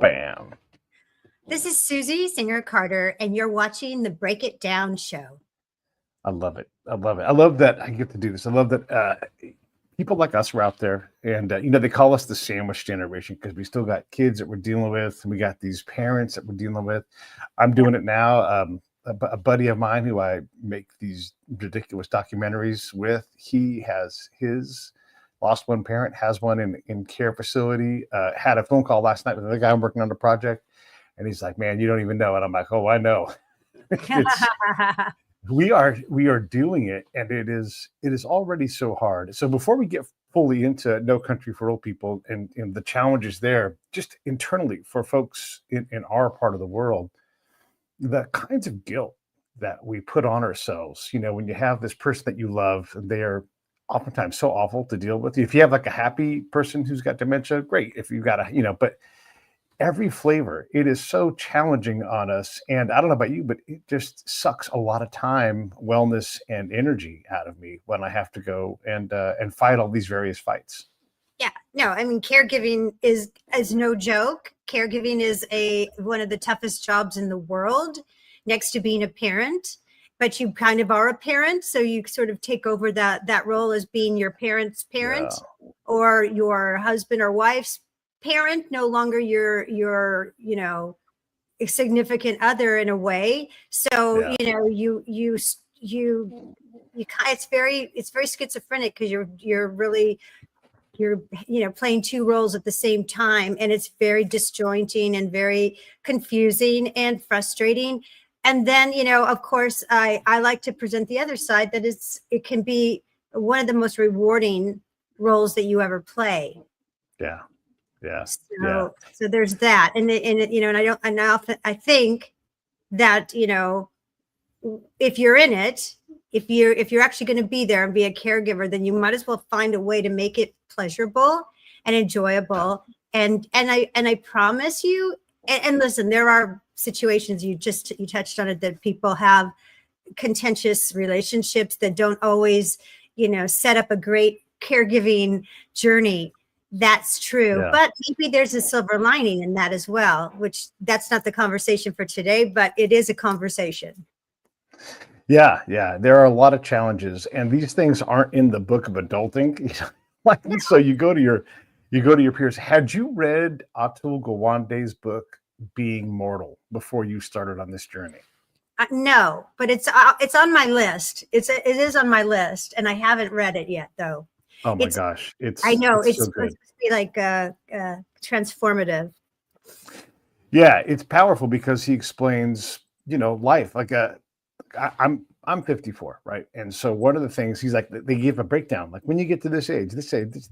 Bam. This is Susie Singer Carter, and you're watching the Break It Down show. I love it. I love it. I love that I get to do this. I love that people like us are out there, and they call us the sandwich generation because we still got kids that we're dealing with, and we got these parents that we're dealing with. I'm doing it now. A buddy of mine who I make these ridiculous documentaries with, he has his lost one parent, has one in care facility. Had a phone call last night with another guy I'm working on the project, and he's like, "Man, you don't even know." And I'm like, "Oh, I know." It's we are doing it, and it is already so hard. So before we get fully into No Country for Old People and the challenges there, just internally for folks in our part of the world, the kinds of guilt that we put on ourselves, when you have this person that you love, and they are oftentimes so awful to deal with. If you have like a happy person who's got dementia, great. If you've got but every flavor, it is so challenging on us. And I don't know about you, but it just sucks a lot of time, wellness, and energy out of me when I have to go and fight all these various fights. Yeah, no, I mean, caregiving is no joke. Caregiving is one of the toughest jobs in the world, next to being a parent. But you kind of are a parent, so you sort of take over that role as being your parent's parent, or your husband or wife's parent, no longer your a significant other in a way. So it's very schizophrenic, because you're playing two roles at the same time, and it's very disjointing and very confusing and frustrating. And then, of course, I like to present the other side, that it can be one of the most rewarding roles that you ever play. Yeah. Yeah. So there's that. And I think that, if you're in it, if you're actually going to be there and be a caregiver, then you might as well find a way to make it pleasurable and enjoyable. And I promise you, and listen, there are situations, you touched on it, that people have contentious relationships that don't always, set up a great caregiving journey. That's true. But maybe there's a silver lining in that as well, which that's not the conversation for today, but it is a conversation. Yeah. There are a lot of challenges, and these things aren't in the book of adulting. So you go to your peers. Had you read Atul Gawande's book, Being Mortal, before you started on this journey? No, but it's on my list. It is on my list, and I haven't read it yet, though. Oh my gosh, I know it's so supposed to be like transformative. Yeah, it's powerful because he explains, life. Like I'm 54, right? And so one of the things he's like, they give a breakdown. Like when you get to this age,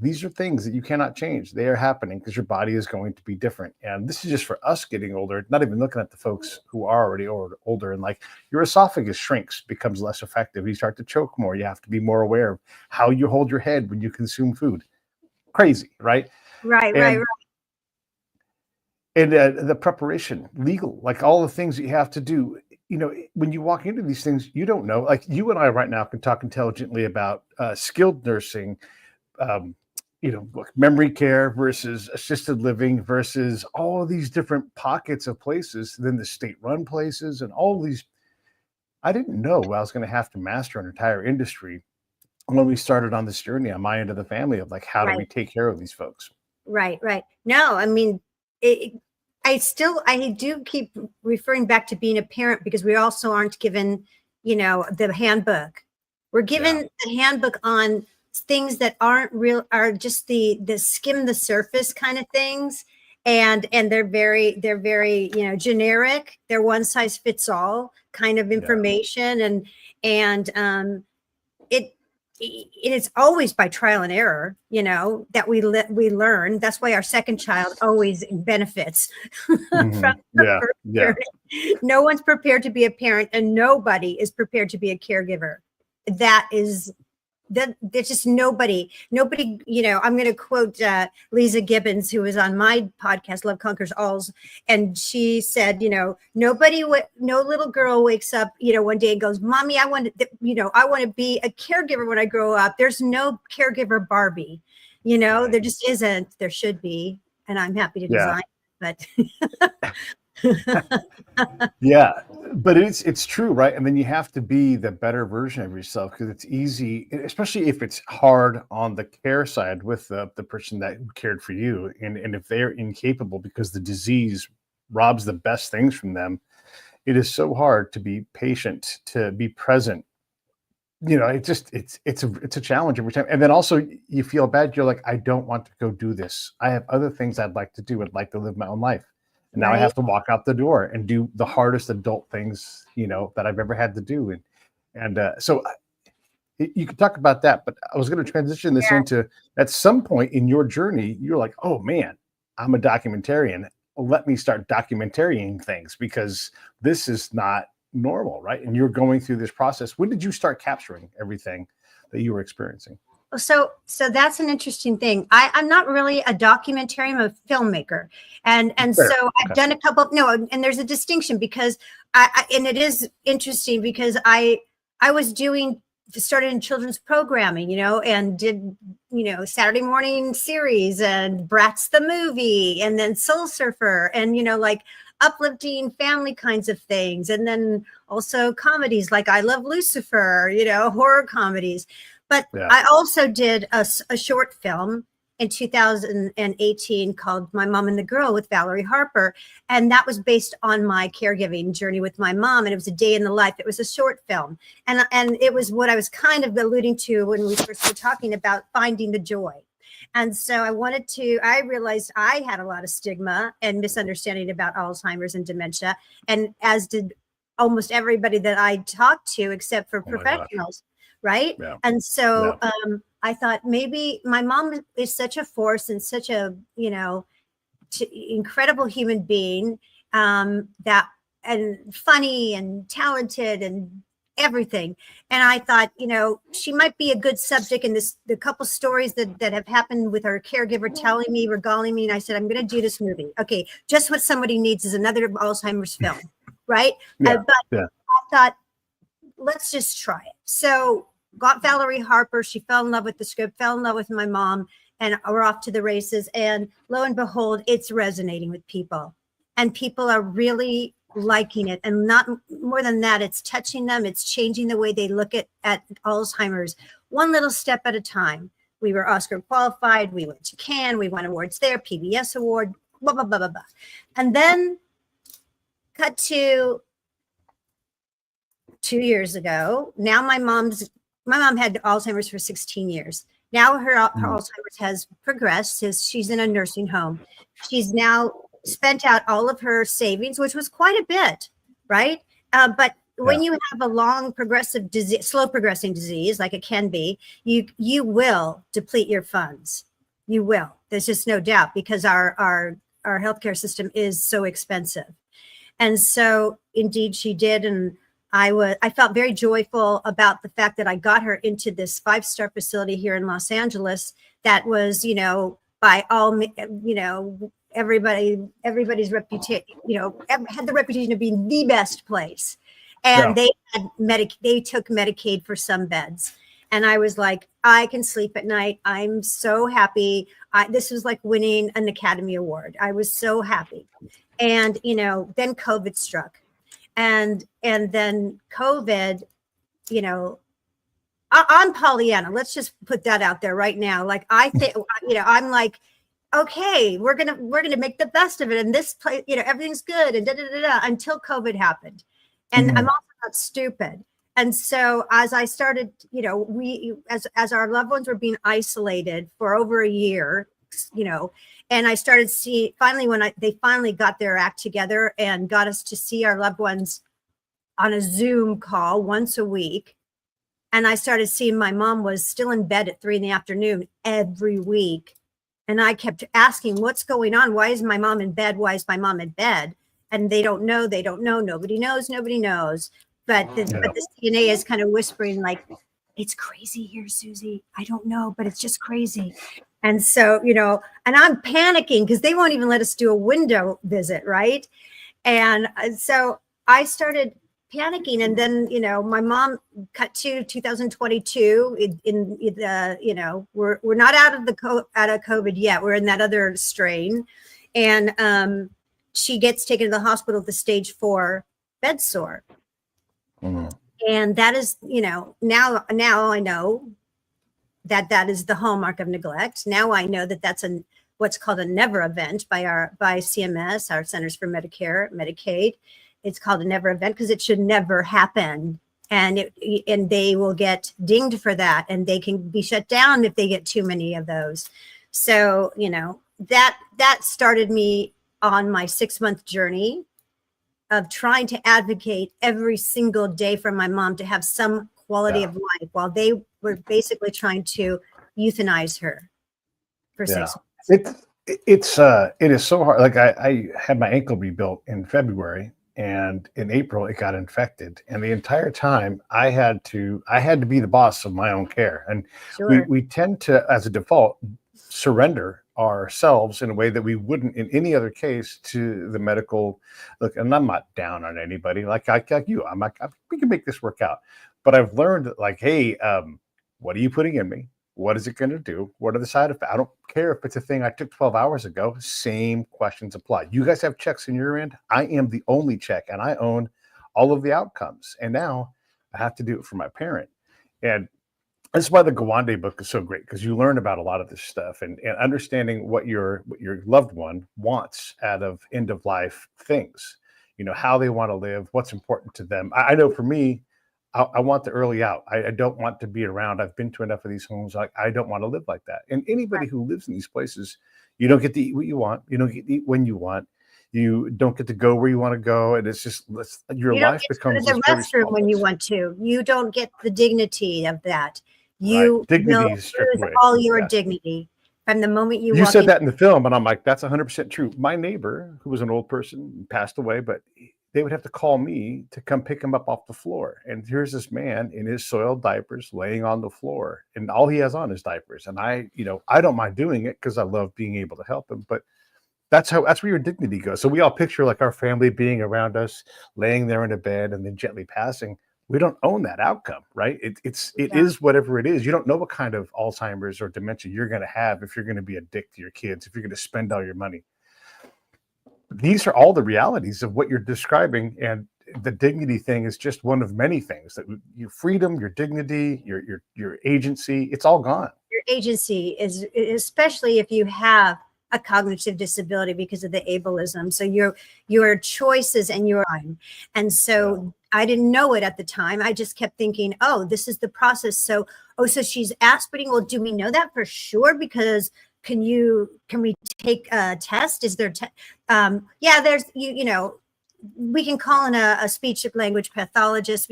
these are things that you cannot change. They are happening because your body is going to be different. And this is just for us getting older, not even looking at the folks who are already older. And like your esophagus shrinks, becomes less effective. You start to choke more. You have to be more aware of how you hold your head when you consume food. Crazy, right? Right. And the preparation, legal, like all the things that you have to do. When you walk into these things, you don't know. Like you and I right now can talk intelligently about skilled nursing, memory care versus assisted living versus all of these different pockets of places, then the state-run places and all these. I didn't know I was going to have to master an entire industry when we started on this journey on my end of the family of like, how do we take care of these folks? Right. No, I mean, I do keep referring back to being a parent, because we also aren't given, the handbook. We're given the handbook on things that aren't real, are just the skim the surface kind of things. And they're very, generic. They're one size fits all kind of information. And it's always by trial and error, that we learn. That's why our second child always benefits. No one's prepared to be a parent, and nobody is prepared to be a caregiver. There's just nobody, I'm going to quote Lisa Gibbons, who was on my podcast, Love Conquers Alls. And she said, no little girl wakes up, one day and goes, Mommy, I want to be a caregiver when I grow up. There's no caregiver Barbie, there just isn't. There should be. And I'm happy to design. but Yeah, but it's true, right? And then you have to be the better version of yourself because it's easy, especially if it's hard on the care side with the person that cared for you, and if they're incapable because the disease robs the best things from them. It is so hard to be patient, to be present. It's a challenge every time. And then also you feel bad. You're like, I don't want to go do this. I have other things I'd like to do. I'd like to live my own life. And now I right. have to walk out the door and do the hardest adult things, that I've ever had to do. You could talk about that, but I was going to transition this Yeah. into at some point in your journey, you're like, oh man, I'm a documentarian. Let me start documentarian things because this is not normal, right? And you're going through this process. When did you start capturing everything that you were experiencing? So that's an interesting thing. I'm not really a documentarian, I'm a filmmaker. And Fair. so I've Okay. done a couple, no, and there's a distinction because and it is interesting because I was started in children's programming, and did, Saturday morning series and Bratz the movie and then Soul Surfer and, like uplifting family kinds of things. And then also comedies like I Love Lucifer, horror comedies. But Yeah. I also did a short film in 2018 called My Mom and the Girl with Valerie Harper. And that was based on my caregiving journey with my mom. And it was a day in the life. It was a short film. And it was what I was kind of alluding to when we first were talking about finding the joy. And so I realized I had a lot of stigma and misunderstanding about Alzheimer's and dementia. And as did almost everybody that I talked to, except for Oh my gosh. professionals. Right. Yeah. And so I thought maybe my mom is such a force and such a, incredible human being, that and funny and talented and everything. And I thought, she might be a good subject in the couple stories that have happened with her caregiver telling me, regaling me. And I said, I'm going to do this movie. Okay. Just what somebody needs is another Alzheimer's film. Right. Yeah. But I thought, let's just try it. So got Valerie Harper. She fell in love with the script, fell in love with my mom, and we're off to the races. And lo and behold, it's resonating with people. And people are really liking it. And not more than that, it's touching them. It's changing the way they look at Alzheimer's, one little step at a time. We were Oscar qualified. We went to Cannes. We won awards there, PBS award, blah, blah, blah, blah, blah. And then cut to 2 years ago. Now my mom had Alzheimer's for 16 years. Now her Alzheimer's has progressed. She's in a nursing home. She's now spent out all of her savings, which was quite a bit, right? But when you have a long progressive disease, slow progressing disease, like it can be, you will deplete your funds. You will. There's just no doubt because our healthcare system is so expensive. And so indeed she did. And I felt very joyful about the fact that I got her into this 5-star facility here in Los Angeles that was, by all, everybody's reputation, had the reputation of being the best place. And they took Medicaid for some beds. And I was like, I can sleep at night. I'm so happy. This was like winning an Academy Award. I was so happy. And, then COVID struck. And then COVID, I'm Pollyanna. Let's just put that out there right now. Like, I think, I'm like, okay, we're gonna make the best of it. And this place, everything's good and until COVID happened. And I'm also not stupid. And so as I started, as our loved ones were being isolated for over a year, and I started seeing finally they finally got their act together and got us to see our loved ones on a Zoom call once a week. And I started seeing my mom was still in bed at 3 p.m. every week. And I kept asking, what's going on? Why is my mom in bed? Why is my mom in bed? And they don't know. Nobody knows. But the CNA is kind of whispering like, it's crazy here, Susie. I don't know, but it's just crazy. And so, and I'm panicking because they won't even let us do a window visit, right? And so I started panicking. And then, my mom cut to 2022 we're not out of COVID yet. We're in that other strain. And she gets taken to the hospital with the stage 4 bed sore. Mhm. And that is, now I know that is the hallmark of neglect. Now I know that that's what's called a never event by CMS, our Centers for Medicare, Medicaid. It's called a never event because it should never happen. And they will get dinged for that, and they can be shut down if they get too many of those. So, that started me on my 6-month journey of trying to advocate every single day for my mom to have some quality of life while they were basically trying to euthanize her for 6 months. It is so hard. Like I had my ankle rebuilt in February, and in April it got infected, and the entire time I had to be the boss of my own care. And Sure. we tend to, as a default, surrender ourselves in a way that we wouldn't in any other case to the medical look. And I'm not down on anybody, like you. I'm like, we can make this work out. But I've learned that, like, hey, what are you putting in me? What is it going to do? What are the side effects? I don't care if it's a thing I took 12 hours ago. Same questions apply. You guys have checks in your end. I am the only check, and I own all of the outcomes. And now I have to do it for my parent. And that's why the Gawande book is so great, because you learn about a lot of this stuff and understanding what your loved one wants out of end of life things, how they want to live, what's important to them. I know for me, I want the early out. I don't want to be around. I've been to enough of these homes. I don't want to live like that. And anybody who lives in these places, you don't get to eat what you want. You don't get to eat when you want. You don't get to go where you want to go. And it's just, your life becomes the restroom when you want to. You don't get the dignity of that. You dignity lose all your dignity from the moment you said that in the film, and I'm like, that's 100% true. My neighbor, who was an old person, passed away, but they would have to call me to come pick him up off the floor. And here's this man in his soiled diapers laying on the floor, and all he has on is diapers. And I don't mind doing it because I love being able to help him, but that's where your dignity goes. So we all picture like our family being around us, laying there in a bed and then gently passing. We don't own that outcome, right? It is whatever it is. You don't know what kind of Alzheimer's or dementia you're going to have if you're going to be a dick to your kids, if you're going to spend all your money. These are all the realities of what you're describing, and the dignity thing is just one of many things. That your freedom, your dignity, your agency, it's all gone. Your agency is, especially if you have a cognitive disability because of the ableism. So your choices and your time. And so I didn't know it at the time. I just kept thinking, oh, this is the process. So she's aspirating. Well, do we know that for sure? Because can we take a test? Is there, there's, we can call in a speech language pathologist,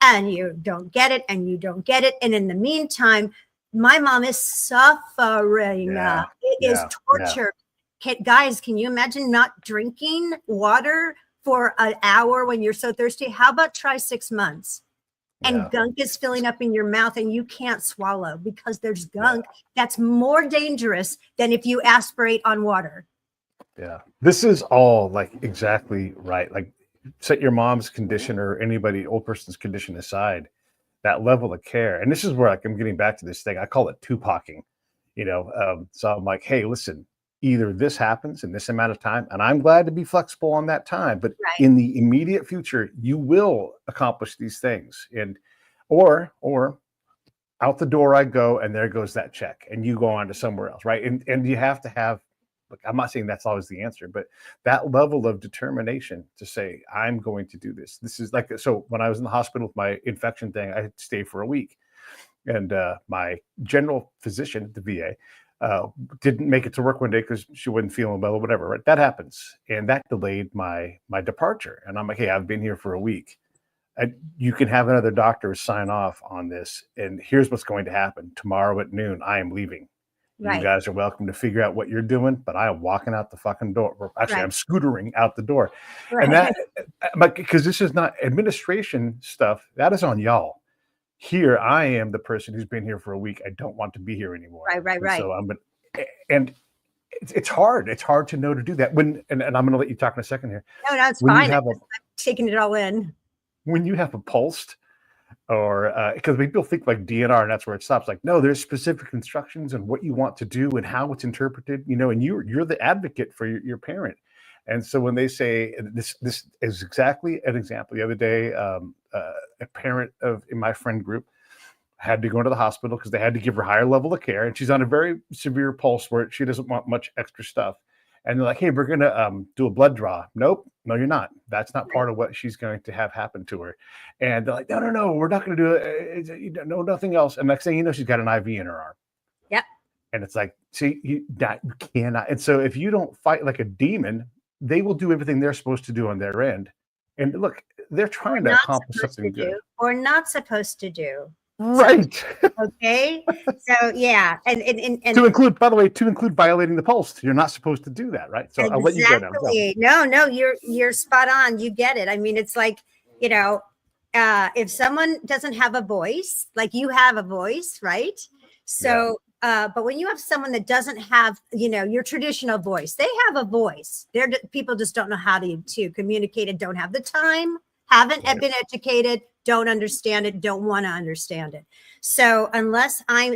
and you don't get it and you don't get it. And in the meantime, my mom is suffering. It is torture. Guys, can you imagine not drinking water for an hour when you're so thirsty? How about try 6 months? And gunk is filling up in your mouth and you can't swallow because there's gunk. That's more dangerous than if you aspirate on water. Yeah. This is all like exactly right. Like, set your mom's condition or anybody, old person's condition aside, that level of care. And this is where, like, I'm getting back to this thing. I call it Tupacing, so I'm like, hey, listen, either this happens in this amount of time, and I'm glad to be flexible on that time, but in the immediate future, you will accomplish these things. And, or out the door I go, and there goes that check, and you go on to somewhere else. Right. And you have to have, look, I'm not saying that's always the answer, but that level of determination to say, I'm going to do this. This is like, so when I was in the hospital with my infection thing, I had to stay for a week. And my general physician at the VA didn't make it to work one day because she wasn't feeling well or whatever. Right? That happens. And that delayed my departure. And I'm like, hey, I've been here for a week. You can have another doctor sign off on this. And here's what's going to happen. Tomorrow at noon, I am leaving. You guys are welcome to figure out what you're doing, but I am walking out the fucking door. Actually, I'm scootering out the door. And that, because this is not administration stuff, that is on y'all. Here, I am the person who's been here for a week. I don't want to be here anymore. Right. So and it's hard. It's hard to know to do that. And I'm going to let you talk in a second here. No, it's fine. I'm taking it all in. When you have a pulsed, or because people think like DNR and that's where it stops. Like, no, there's specific instructions on what you want to do and how it's interpreted, and you're the advocate for your parent. And so when they say this is exactly an example. The other day, a parent in my friend group had to go into the hospital because they had to give her higher level of care, and she's on a very severe pulse where she doesn't want much extra stuff. And they're like, hey, we're going to do a blood draw. Nope. No, you're not. That's not part of what she's going to have happen to her. And they're like, no, we're not going to do it. No, nothing else. And next thing you know, she's got an IV in her arm. Yep. And it's like, see, you cannot. And so if you don't fight like a demon, they will do everything they're supposed to do on their end. And look, they're trying to accomplish something good. Or not supposed to do. Right. Okay. So yeah, and to include violating the pulse, you're not supposed to do that, right? So exactly. I'll let you go now. No, you're spot on. You get it. I mean, it's like, if someone doesn't have a voice, like you have a voice, right? So but when you have someone that doesn't have, your traditional voice, they have a voice. People just don't know how to communicate it, don't have the time, haven't been educated, don't understand it, don't want to understand it. So unless I'm,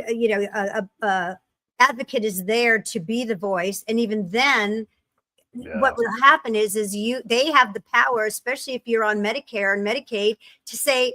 a advocate is there to be the voice, and even then, what will happen is they have the power, especially if you're on Medicare and Medicaid, to say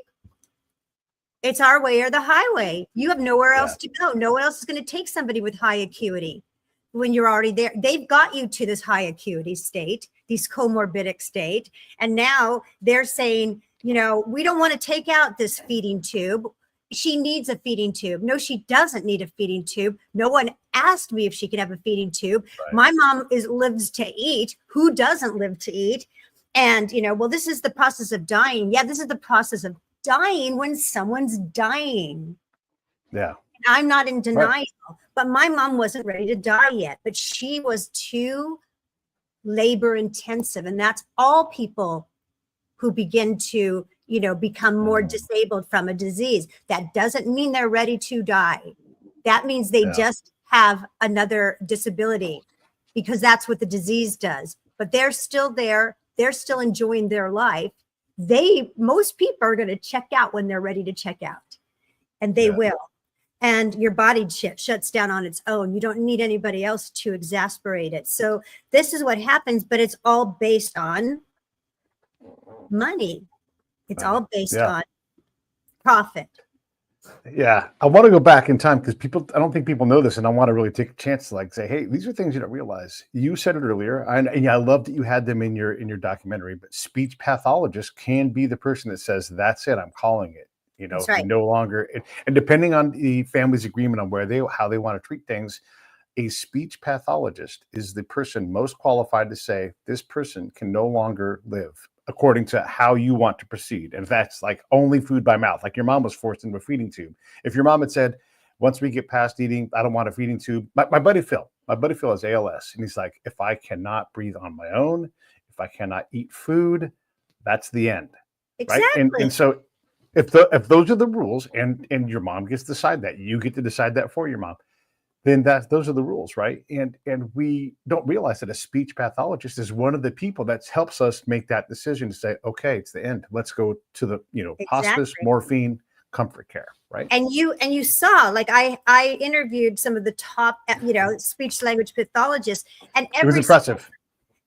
it's our way or the highway. You have nowhere else to go. No one else is going to take somebody with high acuity when you're already there. They've got you to this high acuity state, these comorbidic state, and now they're saying, we don't want to take out this feeding tube. She needs a feeding tube. No, she doesn't need a feeding tube. No one asked me if she could have a feeding tube. Right. My mom lives to eat. Who doesn't live to eat? And, well, this is the process of dying. Yeah, this is the process of dying when someone's dying. Yeah. I'm not in denial, but my mom wasn't ready to die yet, but she was too labor intensive. And that's all people who begin to, become more disabled from a disease. That doesn't mean they're ready to die. That means they just have another disability, because that's what the disease does. But they're still there. They're still enjoying their life. Most people are going to check out when they're ready to check out, and they will. And your body shuts down on its own. You don't need anybody else to exasperate it. So this is what happens, but it's all based on money. It's all based on profit. Yeah. I want to go back in time because I don't think people know this, and I want to really take a chance to say, hey, these are things you don't realize. You said it earlier, and I love that you had them in your documentary, but speech pathologists can be the person that says, that's it, I'm calling it. That's right. No longer, and depending on the family's agreement on how they want to treat things, a speech pathologist is the person most qualified to say, this person can no longer live according to how you want to proceed. And if that's like only food by mouth, like your mom was forced into a feeding tube. If your mom had said, once we get past eating, I don't want a feeding tube. My buddy Phil has ALS. And he's like, if I cannot breathe on my own, if I cannot eat food, that's the end. Exactly. Right. And so if those are the rules, and your mom gets to decide that, you get to decide that for your mom, then those are the rules, right? And we don't realize that a speech pathologist is one of the people that helps us make that decision to say, okay, it's the end. Let's go to the hospice, morphine, comfort care, right? And you saw, like I interviewed some of the top speech language pathologists, and it was impressive.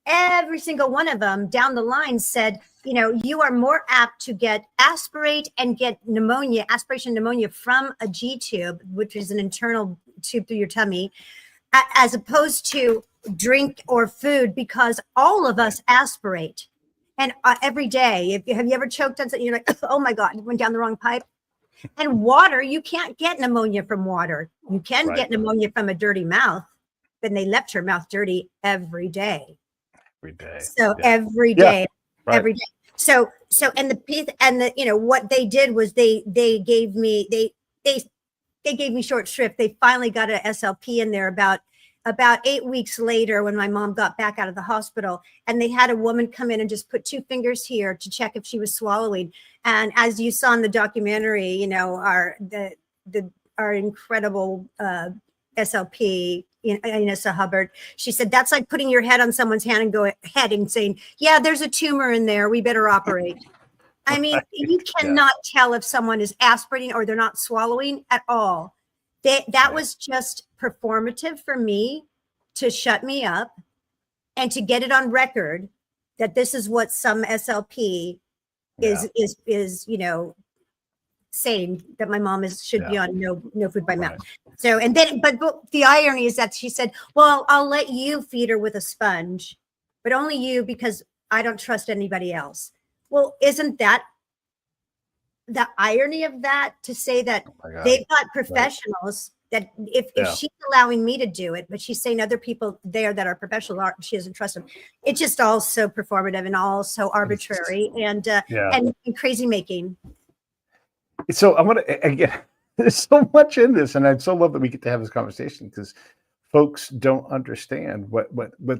Every single one of them down the line said, you are more apt to aspiration pneumonia from a G tube, which is an internal tube through your tummy, as opposed to drink or food, because all of us aspirate. And every day, have you ever choked on something? You're like, oh my God, it went down the wrong pipe. And water, you can't get pneumonia from water. You can get pneumonia from a dirty mouth. Then they left her mouth dirty every day. So every day. So and the what they did was they gave me short shrift. They finally got an SLP in there about 8 weeks later, when my mom got back out of the hospital, and they had a woman come in and just put 2 fingers here to check if she was swallowing. And as you saw in the documentary, our incredible SLP, Inessa Hubbard, she said, that's like putting your head on someone's hand and saying, yeah, there's a tumor in there, we better operate. I mean, you Yeah. cannot tell if someone is aspirating or they're not swallowing at all. That Right. was just performative for me to shut me up and to get it on record that this is what some SLP Yeah. is saying, that my mom should be Yeah. on no food by mouth. Right. So, and then, but the irony is that she said, well, I'll let you feed her with a sponge, but only you, because I don't trust anybody else. Well, isn't that the irony of that, to say that Oh my God. they've got professionals that if Yeah. she's allowing me to do it, but she's saying other people there that are professional, she doesn't trust them. It's just all so performative and all so arbitrary and crazy making. So I want to, again, there's so much in this, and I so love that we get to have this conversation, because folks don't understand what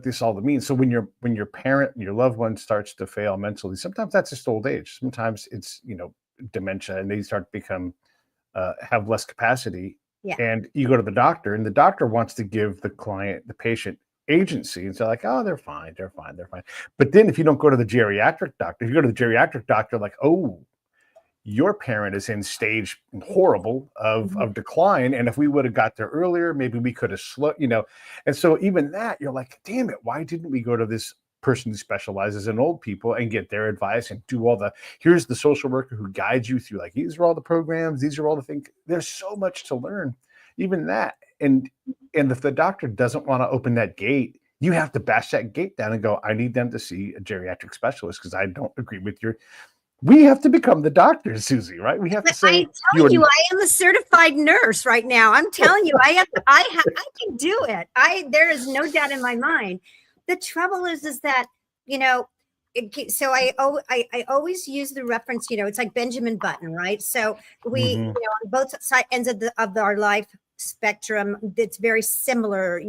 this all means. So when your parent, your loved one, starts to fail mentally, sometimes that's just old age. Sometimes it's dementia, and they start to become have less capacity. Yeah. And you go to the doctor, and the doctor wants to give the client, the patient, agency, and say like, oh, they're fine. But then if you don't go to the geriatric doctor, if you go to the geriatric doctor, like, oh, your parent is in stage horrible of decline, and if we would have got there earlier, maybe we could have and so even that, you're like, damn it, why didn't we go to this person who specializes in old people and get their advice and do all here's the social worker who guides you through, like, these are all the programs, these are all the things. There's so much to learn, even that. And if the doctor doesn't want to open that gate, you have to bash that gate down and go, I need them to see a geriatric specialist, because I don't agree with we have to become the doctors, Susie, right? We have to say, I'm telling you, I am a certified nurse right now. I'm telling you, I can do it. There is no doubt in my mind. The trouble is that, so I always use the reference, it's like Benjamin Button, right? So we, on both ends of our life spectrum, it's very similar,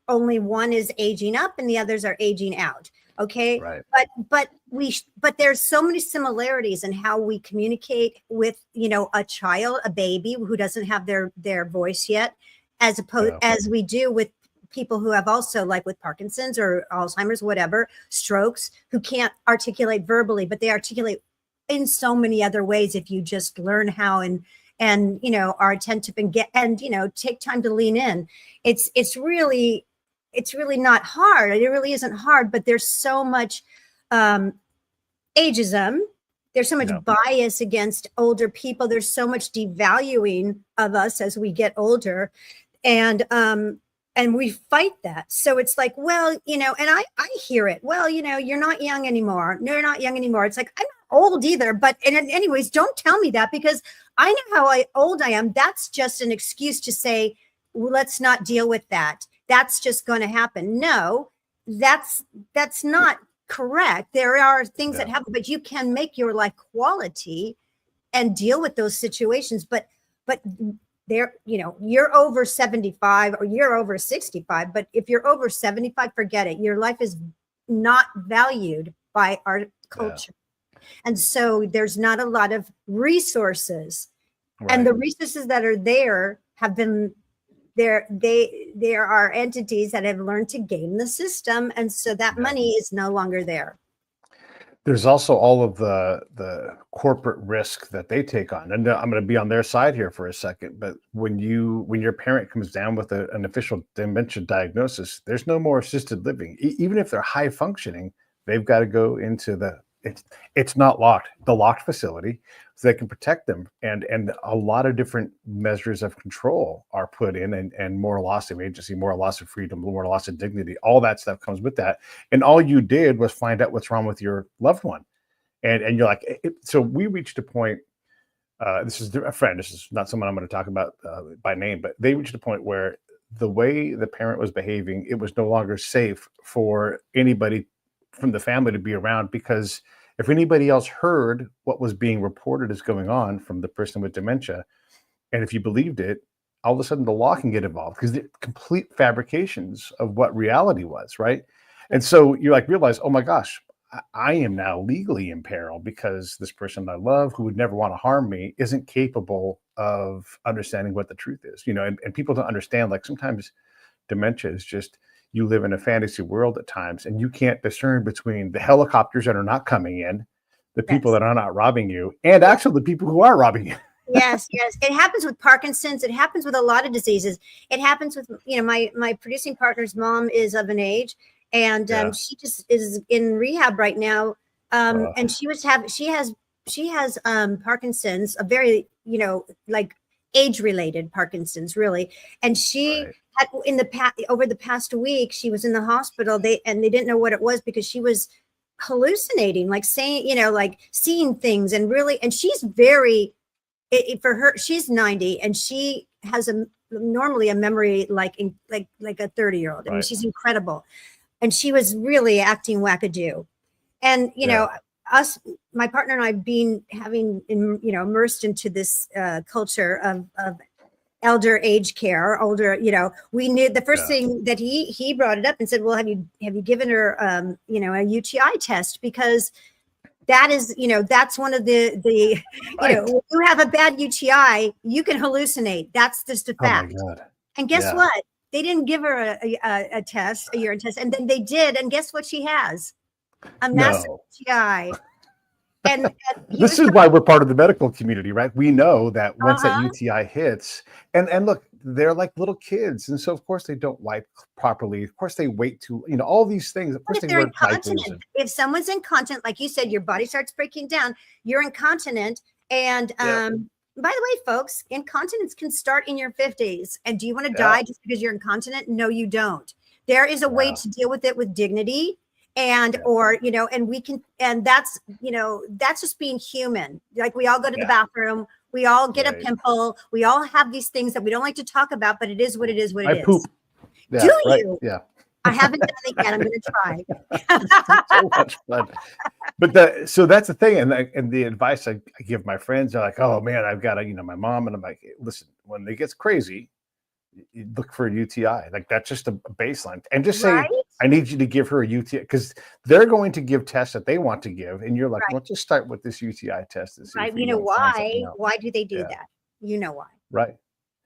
only one is aging up and the others are aging out. Okay. Right. But there's so many similarities in how we communicate with, a child, a baby who doesn't have their voice yet, as we do with people who have also, like with Parkinson's or Alzheimer's, whatever, strokes, who can't articulate verbally, but they articulate in so many other ways if you just learn how and are attentive and take time to lean in. It's really not hard. It really isn't hard, but there's so much ageism. There's so much bias against older people. There's so much devaluing of us as we get older. And we fight that. So it's like, well, and I hear it. Well, you're not young anymore. No, you're not young anymore. It's like, I'm not old either. But anyways, don't tell me that, because I know how old I am. That's just an excuse to say, well, let's not deal with that. That's just going to happen. No, that's not correct. There are things that happen, but you can make your life quality and deal with those situations. But there, you're over 75 or you're over 65, but if you're over 75, forget it. Your life is not valued by our culture. And so there's not a lot of resources. Right. And the resources that are there have been there are entities that have learned to game the system, and so that money is no longer there. There's also all of the corporate risk that they take on, and I'm going to be on their side here for a second. But when your parent comes down with an official dementia diagnosis, there's no more assisted living. Even if they're high functioning, they've got to go into it's not locked, the locked facility, so they can protect them. And a lot of different measures of control are put in, and more loss of agency, more loss of freedom, more loss of dignity. All that stuff comes with that. And all you did was find out what's wrong with your loved one. And you're like, so we reached a point, this is a friend, this is not someone I'm going to talk about by name, but they reached a point where the way the parent was behaving, it was no longer safe for anybody from the family to be around, because if anybody else heard what was being reported as going on from the person with dementia, and if you believed it, all of a sudden the law can get involved, because they're complete fabrications of what reality was, right? And so you realize, oh my gosh, I am now legally in peril because this person I love, who would never want to harm me, isn't capable of understanding what the truth is. And people don't understand, like, sometimes dementia is just, you live in a fantasy world at times, and you can't discern between the helicopters that are not coming in, the people that are not robbing you, and actually the people who are robbing you. Yes, yes. It happens with Parkinson's. It happens with a lot of diseases. It happens with, my producing partner's mom is of an age, and she just is in rehab right now. And she has Parkinson's, a very, like age-related Parkinson's, really. And she had over the past week, she was in the hospital. They didn't know what it was because she was hallucinating, like saying, like seeing things, and really, and she's very. For her, she's 90, and she has normally a memory like a 30-year-old. I mean, she's incredible, and she was really acting wackadoo. And my partner and I, immersed into this culture of elder age care, older. We knew the first thing that he brought it up and said, "Well, have you given her a UTI test?" Because that is, that's one of the when you have a bad UTI, you can hallucinate. That's just a fact. Oh my God. And guess what? They didn't give her a test, a urine test, and then they did. And guess what she has? A massive UTI. And this is why we're part of the medical community, right? We know that once that UTI hits, and look, they're like little kids, and so of course they don't wipe properly. Of course they wait to, all these things. Of course, if they're incontinent, if someone's incontinent, like you said, your body starts breaking down. You're incontinent, and by the way, folks, incontinence can start in your 50s. And do you want to die just because you're incontinent? No, you don't. There is a way to deal with it with dignity. And and we can, and that's just being human. Like, we all go to the bathroom, we all get a pimple, we all have these things that we don't like to talk about, but it is what it is. I poop. Yeah, do you? Yeah. I haven't done it yet. I'm going to try. So much fun. But so that's the thing, and the advice I give my friends are like, "Oh man, I've got my mom," and I'm like, "Listen, when it gets crazy, you look for a UTI. Like, that's just a baseline, and just say, I need you to give her a UTI, because they're going to give tests that they want to give, and you're like, well, let's just start with this UTI test. And see you know why? Why do they do that? You know why? Right.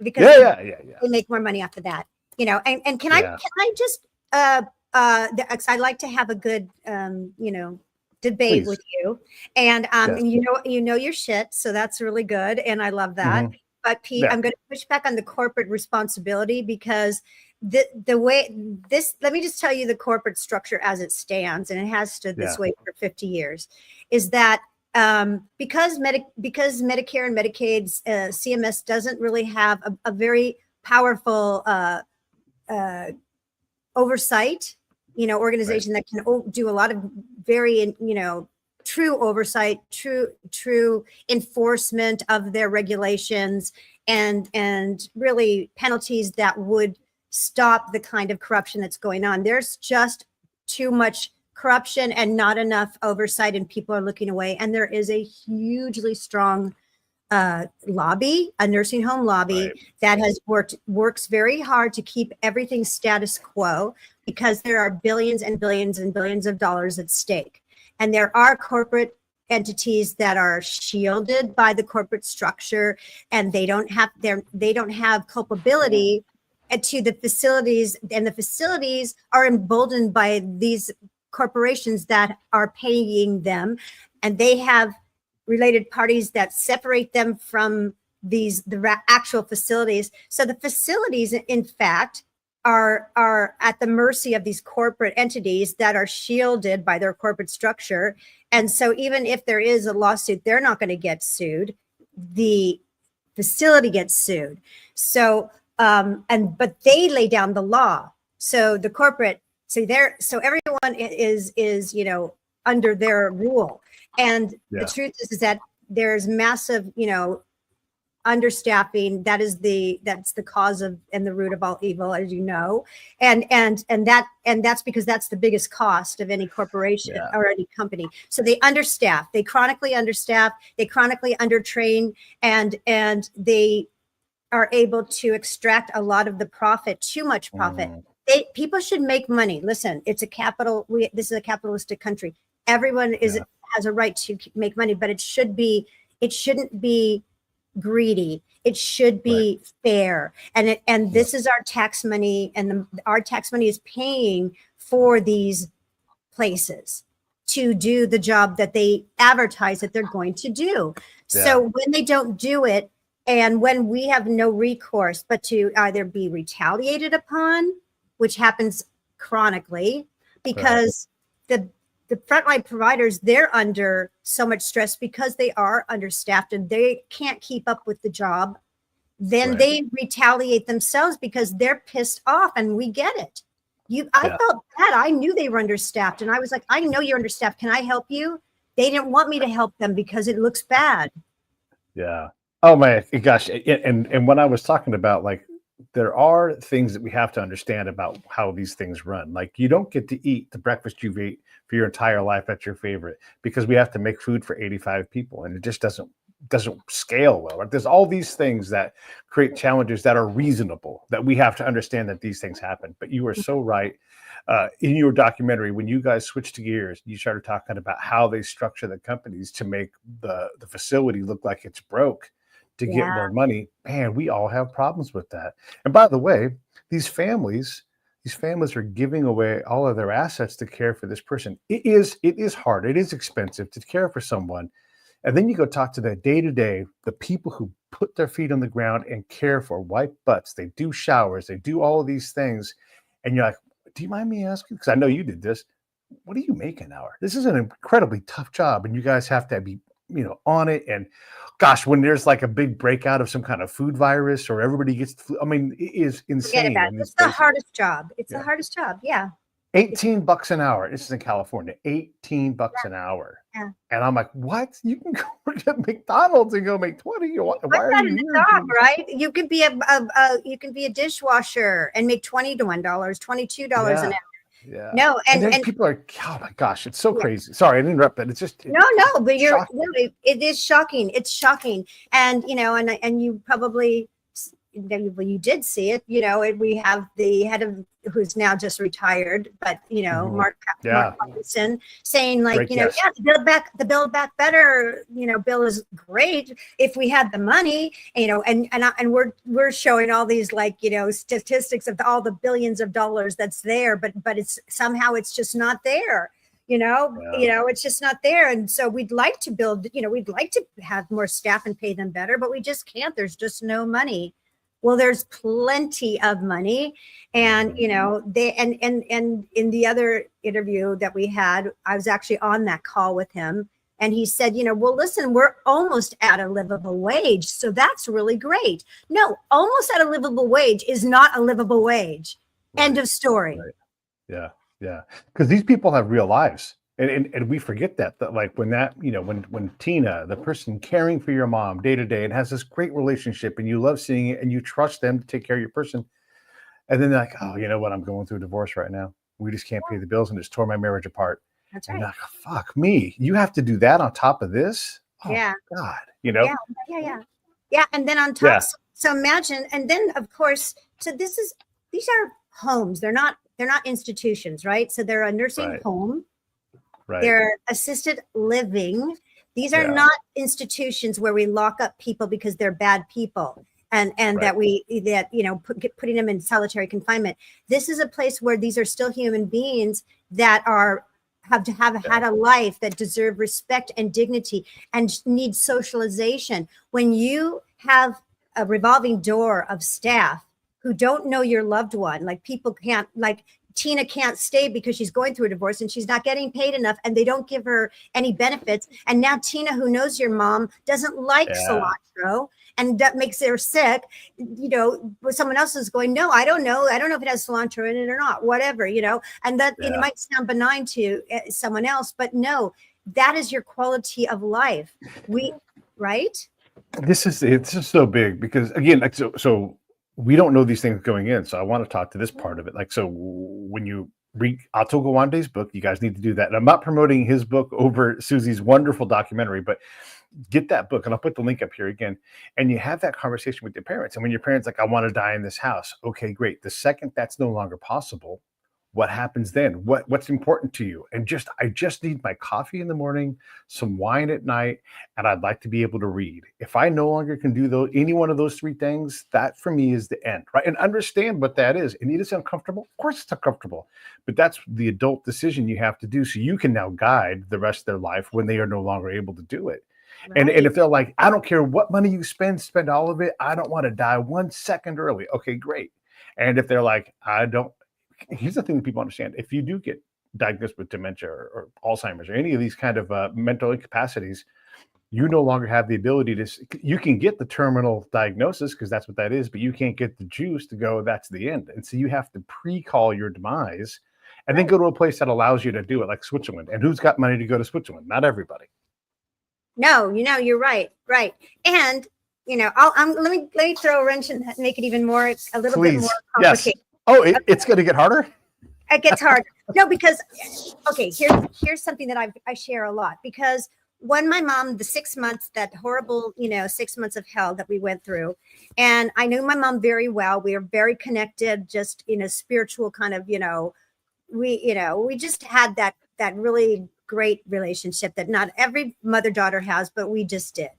Because they make more money after that. And can I just I like to have a good debate with you, and and your shit, so that's really good, and I love that. But Pete, I'm going to push back on the corporate responsibility, because the way this, let me just tell you the corporate structure as it stands, and it has stood this way for 50 years, is that because Medicare and Medicaid's CMS doesn't really have a very powerful oversight, organization that can do a lot of very, true oversight, true enforcement of their regulations, and really penalties that would stop the kind of corruption that's going on. There's just too much corruption and not enough oversight, and people are looking away. And there is a hugely strong lobby, a nursing home lobby that has works very hard to keep everything status quo, because there are billions and billions and billions of dollars at stake. And there are corporate entities that are shielded by the corporate structure, and they don't have culpability to the facilities, and the facilities are emboldened by these corporations that are paying them, and they have related parties that separate them from the actual facilities. So the facilities, in fact, are at the mercy of these corporate entities that are shielded by their corporate structure. And so even if there is a lawsuit, they're not going to get sued. The facility gets sued. So but they lay down the law. So the corporate, so everyone is under their rule. And the truth is that there's massive, understaffing. That's the cause of and the root of all evil, as you know. And that's because that's the biggest cost of any corporation or any company. So they understaff, they chronically understaff, they chronically undertrain, and they are able to extract a lot of the profit, too much profit. People should make money. Listen, this is a capitalistic country. Everyone has a right to make money, but it shouldn't be greedy. It should be fair. And this is our tax money, and our tax money is paying for these places to do the job that they advertise that they're going to do. So when they don't do it, and when we have no recourse but to either be retaliated upon, which happens chronically, because the frontline providers, they're under so much stress because they are understaffed and they can't keep up with the job. Then they retaliate themselves because they're pissed off, and we get it. I felt bad. I knew they were understaffed, and I was like, I know you're understaffed. Can I help you? They didn't want me to help them because it looks bad. Yeah. Oh my gosh. And when I was talking about, like, there are things that we have to understand about how these things run. Like, you don't get to eat the breakfast you've ate for your entire life at your favorite, because we have to make food for 85 people, and it just doesn't scale well. Right? There's all these things that create challenges that are reasonable, that we have to understand that these things happen. But you are so right. In your documentary, when you guys switched gears, you started talking about how they structure the companies to make the facility look like it's broke to get more money. Man, we all have problems with that. And by the way, these families are giving away all of their assets to care for this person. It is hard. It is expensive to care for someone. And then you go talk to the day-to-day, the people who put their feet on the ground and care for, wipe butts, they do showers, they do all of these things. And you're like, do you mind me asking? Because I know you did this. What do you make an hour? This is an incredibly tough job, and you guys have to be, on it. And gosh, when there's like a big breakout of some kind of food virus, or everybody gets the flu, I mean, it is insane. It's the hardest job. It's the hardest job. Yeah. $18 an hour. This is in California. $18 an hour. Yeah. And I'm like, what? You can go to McDonald's and go make 20. Why are you here? Job, right? You could be a dishwasher and make $21, $22 an hour. Yeah. No, and people are, oh my gosh, it's so crazy. Sorry, I didn't interrupt that. It's just no, but it is shocking. It's shocking. And and you probably, you did see it. We have the head of, who's now just retired, but Mark Robinson saying, like, the build back better, bill is great if we had the money, and we're showing all these, like, statistics of all the billions of dollars that's there, but it's just not there. It's just not there. And so we'd like to build, we'd like to have more staff and pay them better, but we just can't. There's just no money. Well, there's plenty of money. And, they, and in the other interview that we had, I was actually on that call with him, and he said, well, listen, we're almost at a livable wage. So that's really great. No, almost at a livable wage is not a livable wage. Right. End of story. Right. Yeah. Yeah. Because these people have real lives. And we forget that like when Tina, the person caring for your mom day to day, and has this great relationship, and you love seeing it, and you trust them to take care of your person, and then they're like, oh, you know what? I'm going through a divorce right now. We just can't pay the bills, and it's tore my marriage apart. That's right. And like, fuck me. You have to do that on top of this? Oh, yeah. God. Yeah. And then on top, so imagine, and then of course, so these are homes. They're not institutions, right? So they're a nursing home. Right. They're assisted living. These are not institutions where we lock up people because they're bad people, and putting them in solitary confinement. This is a place where these are still human beings that have had a life, that deserve respect and dignity and need socialization. When you have a revolving door of staff who don't know your loved one, like people can't, like Tina can't stay because she's going through a divorce and she's not getting paid enough, and they don't give her any benefits. And now Tina, who knows your mom, doesn't like cilantro, and that makes her sick. Someone else is going, no, I don't know if it has cilantro in it or not, whatever, and that it might sound benign to someone else, but no, that is your quality of life. Right? It's just so big, because again, like, so we don't know these things going in. So I want to talk to this part of it. Like, so when you read Ato Gawande's book, you guys need to do that. And I'm not promoting his book over Susie's wonderful documentary, but get that book, and I'll put the link up here again. And you have that conversation with your parents. And when your parents like, I want to die in this house. Okay, great. The second that's no longer possible, what happens then? What's important to you? And I just need my coffee in the morning, some wine at night, and I'd like to be able to read. If I no longer can do any one of those three things, that for me is the end, right? And understand what that is. And it is uncomfortable. Of course it's uncomfortable, but that's the adult decision you have to do, so you can now guide the rest of their life when they are no longer able to do it. Right. And if they're like, I don't care what money you spend all of it. I don't want to die 1 second early. Okay, great. And if they're like, here's the thing that people understand. If you do get diagnosed with dementia or Alzheimer's or any of these kind of mental incapacities, you no longer have the ability you can get the terminal diagnosis, because that's what that is, but you can't get the juice to go, that's the end. And so you have to pre-call your demise and then go to a place that allows you to do it, like Switzerland. And who's got money to go to Switzerland? Not everybody. No, you're right. Right. And, let me throw a wrench and make it even more, a little bit more complicated. Yes. Oh, it's going to get harder? It gets hard. No, because, okay, here's something that I share a lot, because when my mom, the 6 months, that horrible, 6 months of hell that we went through, and I knew my mom very well. We are very connected, just in a spiritual kind of, we just had that really great relationship that not every mother-daughter has, but we just did.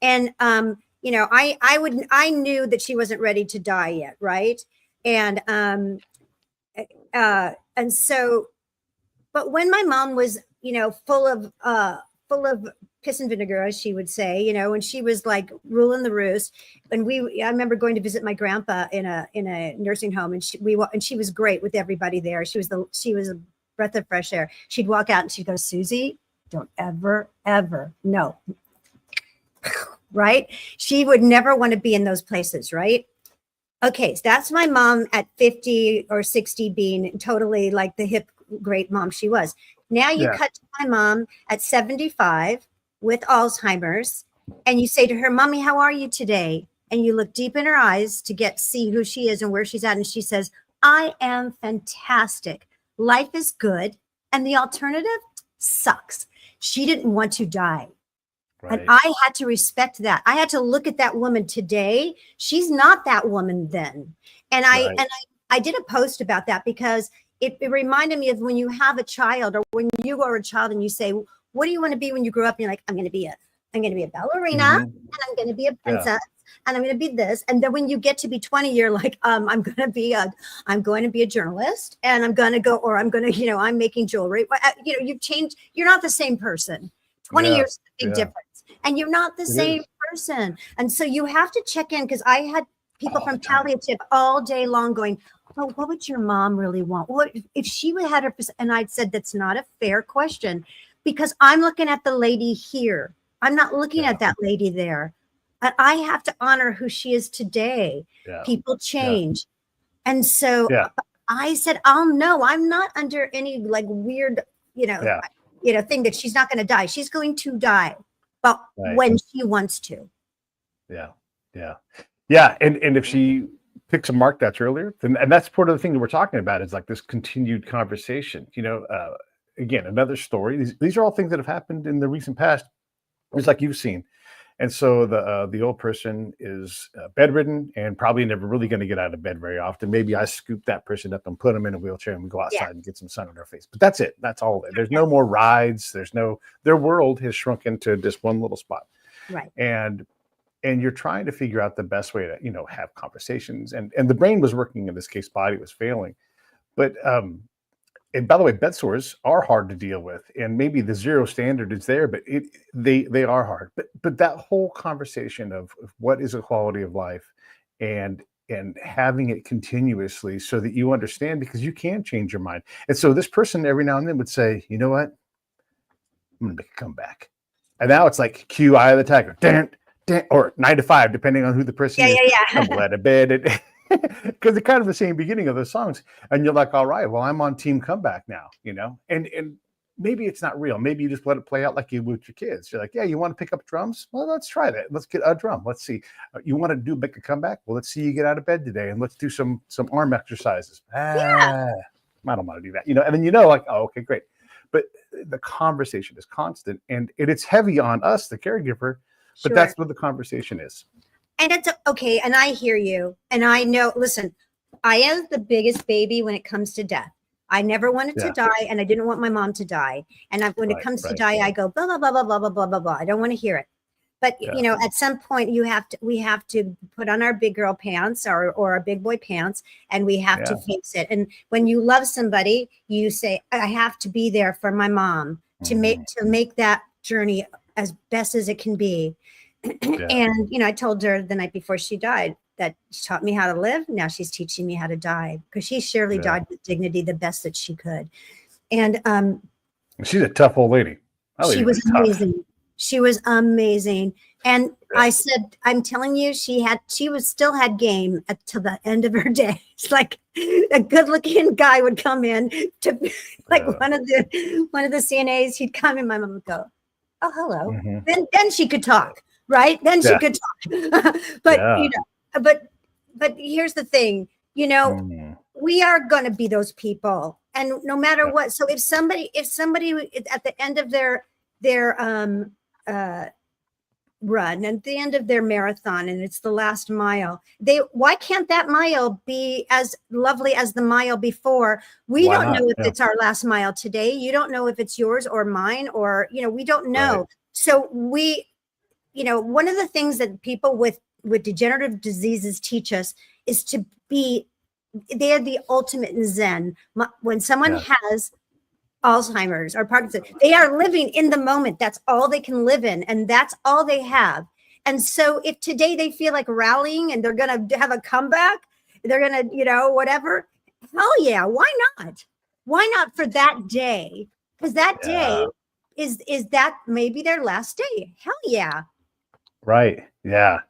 And, I knew that she wasn't ready to die yet. Right. And so, but when my mom was, full of piss and vinegar, as she would say, when she was like ruling the roost, and I remember going to visit my grandpa in a nursing home, and she was great with everybody there. She was a breath of fresh air. She'd walk out and she'd go, Susie, don't ever, no. Right? She would never want to be in those places, right? Okay, so that's my mom at 50 or 60 being totally like the hip, great mom she was. Now you cut to my mom at 75 with Alzheimer's, and you say to her, Mommy, how are you today? And you look deep in her eyes to see who she is and where she's at. And she says, I am fantastic. Life is good. And the alternative sucks. She didn't want to die. Right. And I had to respect that. I had to look at that woman today. She's not that woman then. And I did a post about that, because it reminded me of when you have a child, or when you are a child and you say, what do you want to be when you grow up? And you're like, I'm going to be a ballerina, and I'm going to be a princess, and I'm going to be this. And then when you get to be 20, you're like, I'm going to be a journalist, and I'm going to go, or I'm going to, I'm making jewelry. You've changed. You're not the same person. 20 years is a big difference. And you're not the same person. And so you have to check in, because I had people from palliative all day long going, well, what would your mom really want? What if she had her? And I said, that's not a fair question, because I'm looking at the lady here. I'm not looking at that lady there. And I have to honor who she is today. Yeah. People change. Yeah. And so I said, I'm not under any like weird, thing that she's not going to die. She's going to die, but when she wants to. Yeah. And if she picks a mark that's earlier, and that's part of the thing that we're talking about, is like this continued conversation. Again, another story. These are all things that have happened in the recent past. It's like you've seen. And so the old person is bedridden and probably never really going to get out of bed very often. Maybe I scoop that person up and put them in a wheelchair, and we go outside and get some sun on their face. But that's it. That's all. There's no more rides. Their world has shrunk into just one little spot. Right. And you're trying to figure out the best way to, have conversations. And the brain was working in this case, body was failing. But and by the way, bed sores are hard to deal with, and maybe the zero standard is there, but they are hard. But that whole conversation of what is a quality of life, and having it continuously, so that you understand, because you can change your mind. And so this person every now and then would say, you know what, I'm gonna make a comeback. And now it's like cue Eye of the Tiger, or 9 to 5, depending on who the person is. I'm glad to bed. Because they're kind of the same beginning of those songs, and you're like, all right, well, I'm on team comeback now, and maybe it's not real. Maybe you just let it play out like you would with your kids. You're like, yeah, you want to pick up drums? Well, let's try that. Let's get a drum. Let's see. You want to make a comeback? Well, let's see you get out of bed today, and let's do some arm exercises. I don't want to do that, and then like, oh, okay, great. But the conversation is constant, and it's heavy on us, the caregiver, but that's what the conversation is. And it's okay. And I hear you. And I know, listen, I am the biggest baby when it comes to death. I never wanted to Yeah. die, and I didn't want my mom to die. And when it comes to die, I go blah blah blah blah blah blah blah blah blah. I don't want to hear it. But Yeah. you know, at some point, we have to put on our big girl pants or our big boy pants, and we have to face it. And when you love somebody, you say, "I have to be there for my mom to make that journey as best as it can be." And you know, I told her the night before she died that she taught me how to live. Now she's teaching me how to die, because she surely died with dignity, the best that she could. And she's a tough old lady. She was amazing. She was amazing. And I said, I'm telling you, she still had game till the end of her day. It's like a good looking guy would come in to like one of the CNAs, he'd come in, my mom would go, "Oh, hello." Then she could talk, right? Then she could talk. But you know, but here's the thing, you know, we are going to be those people, and no matter what. So if somebody at the end of their run, at the end of their marathon, and it's the last mile, why can't that mile be as lovely as the mile before? We don't know if it's our last mile today. You don't know if it's yours or mine, or you know, we don't know. So you know, one of the things that people with degenerative diseases teach us is to be, they're the ultimate in Zen. When someone has Alzheimer's or Parkinson's, they are living in the moment. That's all they can live in, and that's all they have. And so if today they feel like rallying and they're going to have a comeback, they're going to, you know, whatever, hell yeah, why not? Why not for that day? Because that day is that maybe their last day. Hell yeah. Right. Yeah.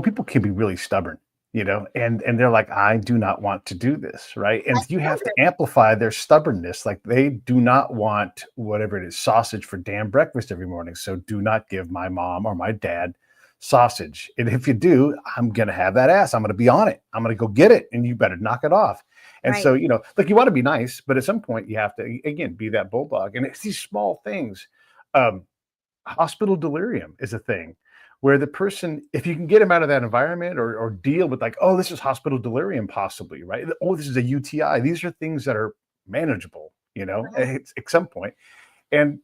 People can be really stubborn, you know, and they're like, I do not want to do this. Right. And you have to amplify their stubbornness. Like, they do not want whatever it is, sausage for damn breakfast every morning. So do not give my mom or my dad sausage. And if you do, I'm going to have that ass. I'm going to be on it. I'm going to go get it. And you better knock it off. And so, you know, like, you want to be nice, but at some point you have to, again, be that bulldog. And it's these small things. Hospital delirium is a thing where the person, if you can get them out of that environment or deal with like, oh, this is hospital delirium possibly, right? Oh, this is a UTI. These are things that are manageable, you know, at some point. And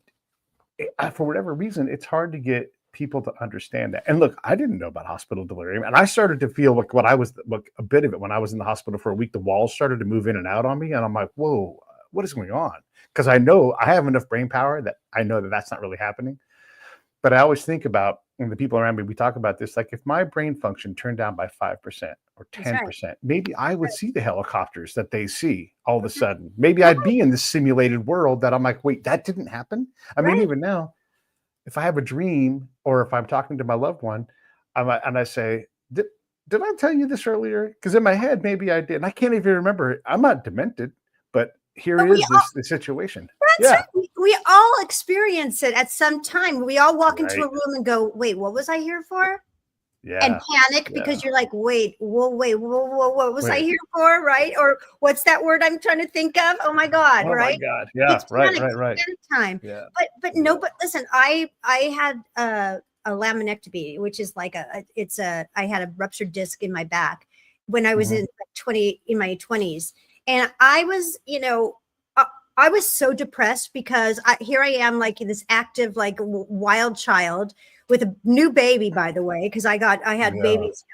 for whatever reason, it's hard to get people to understand that. And look, I didn't know about hospital delirium, and I started to feel like a bit of it when I was in the hospital for a week. The walls started to move in and out on me, and I'm like, whoa, what is going on? Because I know I have enough brain power that I know that that's not really happening. But I always think about, and the people around me, we talk about this, like, if my brain function turned down by 5% or 10%, maybe I would see the helicopters that they see all of a sudden. Maybe I'd be in this simulated world that I'm like, wait, that didn't happen? I mean, even now, if I have a dream or if I'm talking to my loved one, and I say, did I tell you this earlier? Because in my head, maybe I did. And I can't even remember it. I'm not demented, but here is the situation. That's right. We all experience it at some time. We all walk into a room and go, wait, what was I here for? And panic because you're like, wait, what was I here for? Right? Or what's that word I'm trying to think of? Oh my God, right? Oh my God. Yeah, right. Time. Yeah. But no, but listen, I had a laminectomy, which is like I had a ruptured disc in my back when I was in my 20s. And I was, you know, I was so depressed because here I am, like this active, like wild child with a new baby, by the way, because I had babies,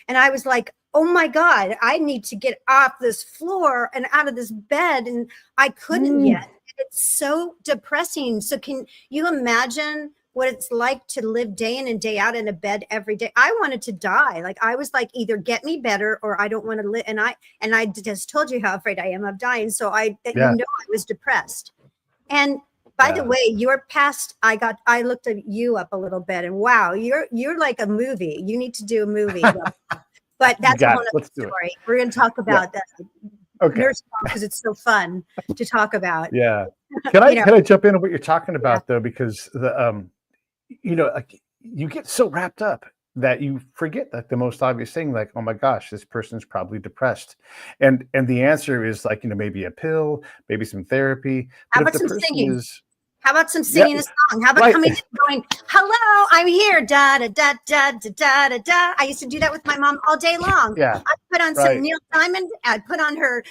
and I was like, oh my God, I need to get off this floor and out of this bed, and I couldn't yet. It's so depressing. So can you imagine what it's like to live day in and day out in a bed every day? I wanted to die. Like, I was like, either get me better or I don't want to live. And I just told you how afraid I am of dying. So I was depressed. And by the way, your past, I looked at you up a little bit, and wow, you're like a movie. You need to do a movie. But that's a whole other story. We're going to talk about that. Nurse, because it's so fun to talk about. Yeah. Can I jump in on what you're talking about though? Because the you know, like, you get so wrapped up that you forget like the most obvious thing, like, oh my gosh, this person's probably depressed. And the answer is like, you know, maybe a pill, maybe some therapy. How about some singing? How about some singing a song? How about coming in and going, hello, I'm here, da da da da da da da da. I used to do that with my mom all day long. Yeah. I'd put on some Neil Diamond. I'd put on her,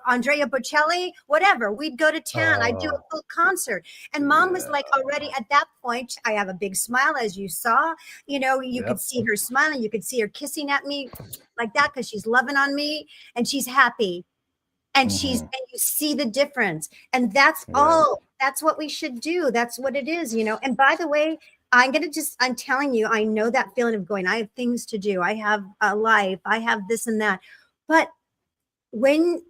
Andrea Bocelli, whatever. We'd go to town. I'd do a full concert. And mom was like, already at that point, I have a big smile, as you saw. You could see her smiling. You could see her kissing at me like that because she's loving on me and she's happy. And and you see the difference. And that's all. That's what we should do. That's what it is, And by the way, I'm telling you, I know that feeling of going, I have things to do. I have a life. I have this and that. But when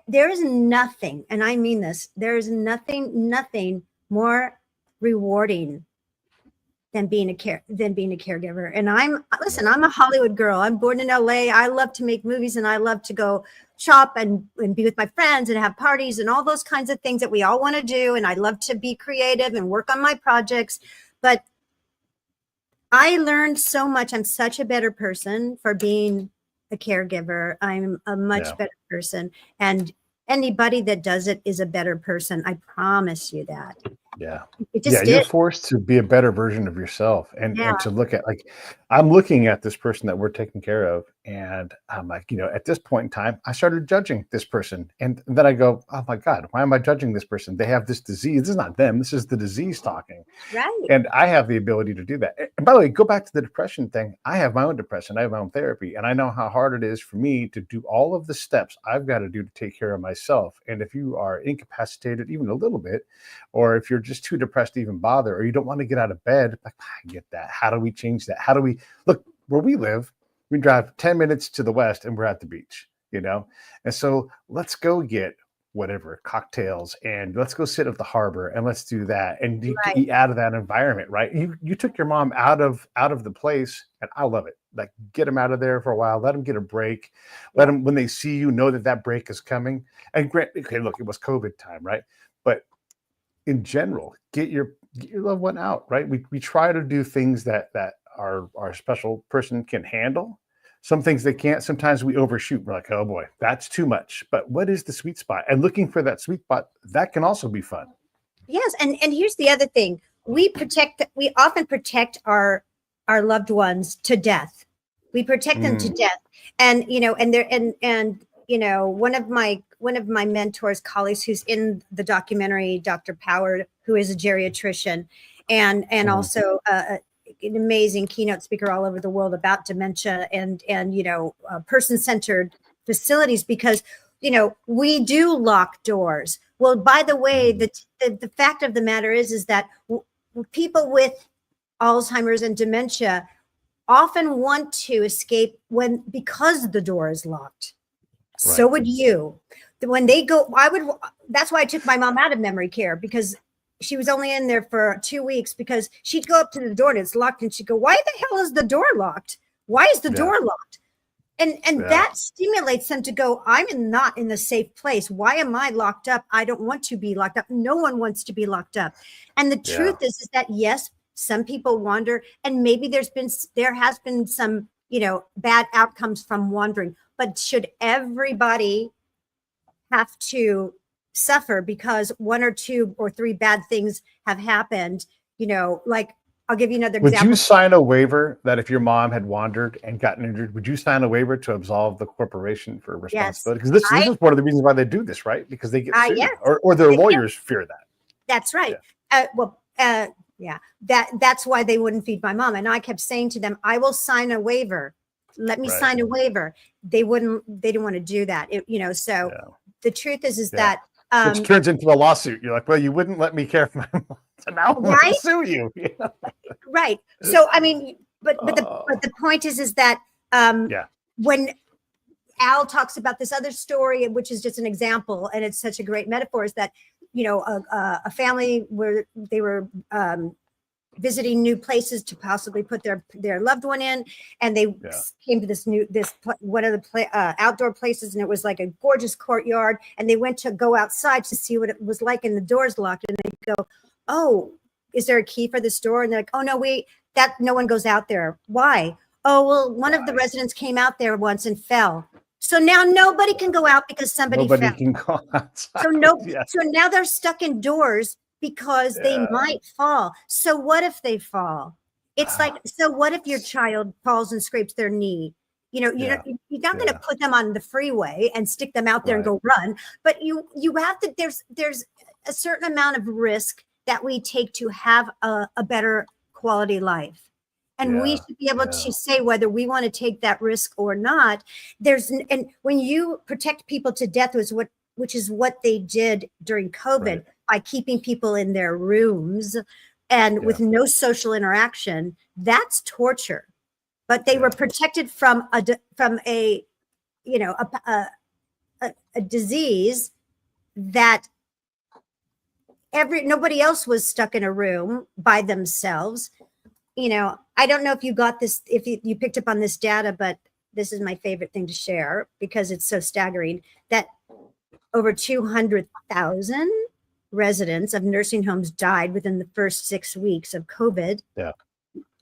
there is nothing, and I mean this, there is nothing more rewarding than being a caregiver. And I'm a Hollywood girl. I'm born in LA. I love to make movies and I love to go shop and be with my friends and have parties and all those kinds of things that we all want to do. And I love to be creative and work on my projects. But I learned so much. I'm such a better person for being a caregiver. I'm a much better person. And anybody that does it is a better person. I promise you that. Yeah. You're forced to be a better version of yourself and to look at, like, I'm looking at this person that we're taking care of. And I'm like, at this point in time, I started judging this person. And then I go, oh my God, why am I judging this person? They have this disease. This is not them. This is the disease talking. Right. And I have the ability to do that. And by the way, go back to the depression thing. I have my own depression. I have my own therapy. And I know how hard it is for me to do all of the steps I've got to do to take care of myself. And if you are incapacitated even a little bit, or if you're just too depressed to even bother, or you don't want to get out of bed, like, I get that. How do we change that? How do we look where we live? We drive 10 minutes to the west and we're at the beach, And so let's go get whatever cocktails and let's go sit at the harbor and let's do that. And you eat out of that environment, right? You took your mom out of the place, and I love it. Like, get them out of there for a while. Let them get a break. Let them, when they see you, know that break is coming. And look, it was COVID time, right? But in general, get your loved one out, right? We try to do things that our special person can handle. Some things they can't. Sometimes we overshoot. We're like, oh boy, that's too much. But what is the sweet spot? And looking for that sweet spot, that can also be fun. Yes, and here's the other thing: we often protect our loved ones to death. We protect them to death, and one of my mentors, colleagues, who's in the documentary, Dr. Power, who is a geriatrician, and also an amazing keynote speaker all over the world about dementia and person-centered facilities, because we do lock doors. Well, by the way, the fact of the matter is that people with Alzheimer's and dementia often want to escape because the door is locked. Right. So would you. When they go, that's why I took my mom out of memory care, because she was only in there for 2 weeks, because she'd go up to the door and it's locked, and she'd go, why the hell is the door locked? Why is the door locked? And that stimulates them to go, I'm not in the safe place. Why am I locked up? I don't want to be locked up. No one wants to be locked up. And the truth is that, yes, some people wander, and maybe there has been some, bad outcomes from wandering, but should everybody have to suffer because 1 or 2 or 3 bad things have happened? Like, I'll give you another example. Would you sign a waiver that if your mom had wandered and gotten injured, would you sign a waiver to absolve the corporation for responsibility? Because this is one of the reasons why they do this, right? Because they get sued, or their lawyers fear that. That's right. Yeah. That's why they wouldn't feed my mom. And I kept saying to them, I will sign a waiver. Let me sign a waiver. They didn't want to do that. The truth is that which turns into a lawsuit. You're like, well, you wouldn't let me care for my mom, so now I'm going to sue you. Right. So I mean, but the point is that when Al talks about this other story, which is just an example, and it's such a great metaphor, is that a family where they were visiting new places to possibly put their loved one in, and they came to this one of the outdoor places, and it was like a gorgeous courtyard, and they went to go outside to see what it was like, and the door's locked, and they go, oh, is there a key for this door? And they're like, oh no, no one goes out there. Why? Oh, well, one of the residents came out there once and fell. So now nobody can go out because nobody fell. Can go outside. So now they're stuck indoors because they might fall. So what if they fall? It's like, so what if your child falls and scrapes their knee? You know, you're not going to put them on the freeway and stick them out there and go run, but you have to, there's a certain amount of risk that we take to have a better quality life. And we should be able to say whether we want to take that risk or not. And when you protect people to death, which is what they did during COVID by keeping people in their rooms and with no social interaction, that's torture. But they were protected from a disease that nobody else was stuck in a room by themselves. I don't know if you got this, if you picked up on this data, but this is my favorite thing to share because it's so staggering that over 200,000 residents of nursing homes died within the first 6 weeks of COVID. Yeah.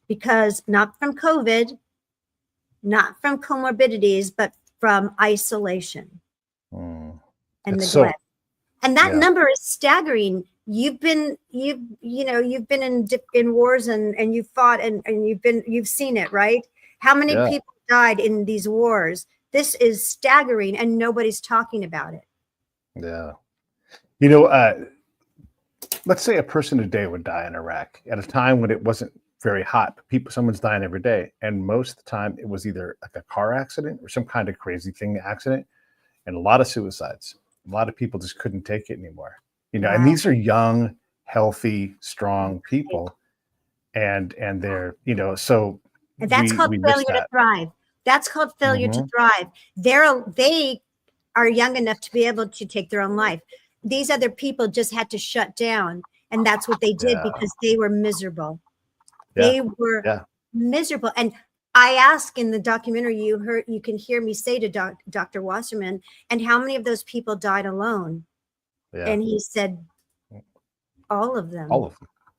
Because not from COVID, not from comorbidities, but from isolation and neglect. And that number is staggering. You've been in wars and you've fought and you've seen it, right? How many people died in these wars? This is staggering and nobody's talking about it. Yeah. Let's say a person a day would die in Iraq at a time when it wasn't very hot. Someone's dying every day. And most of the time it was either like a car accident or some kind of crazy accident, and a lot of suicides. A lot of people just couldn't take it anymore. And these are young, healthy, strong people. And they're, so and that's called failure to thrive. That's called failure to thrive. They are young enough to be able to take their own life. These other people just had to shut down. And that's what they did because they were miserable. They were miserable. And I ask in the documentary, you can hear me say to Dr. Wasserman, and how many of those people died alone? Yeah. And he said, all of them. All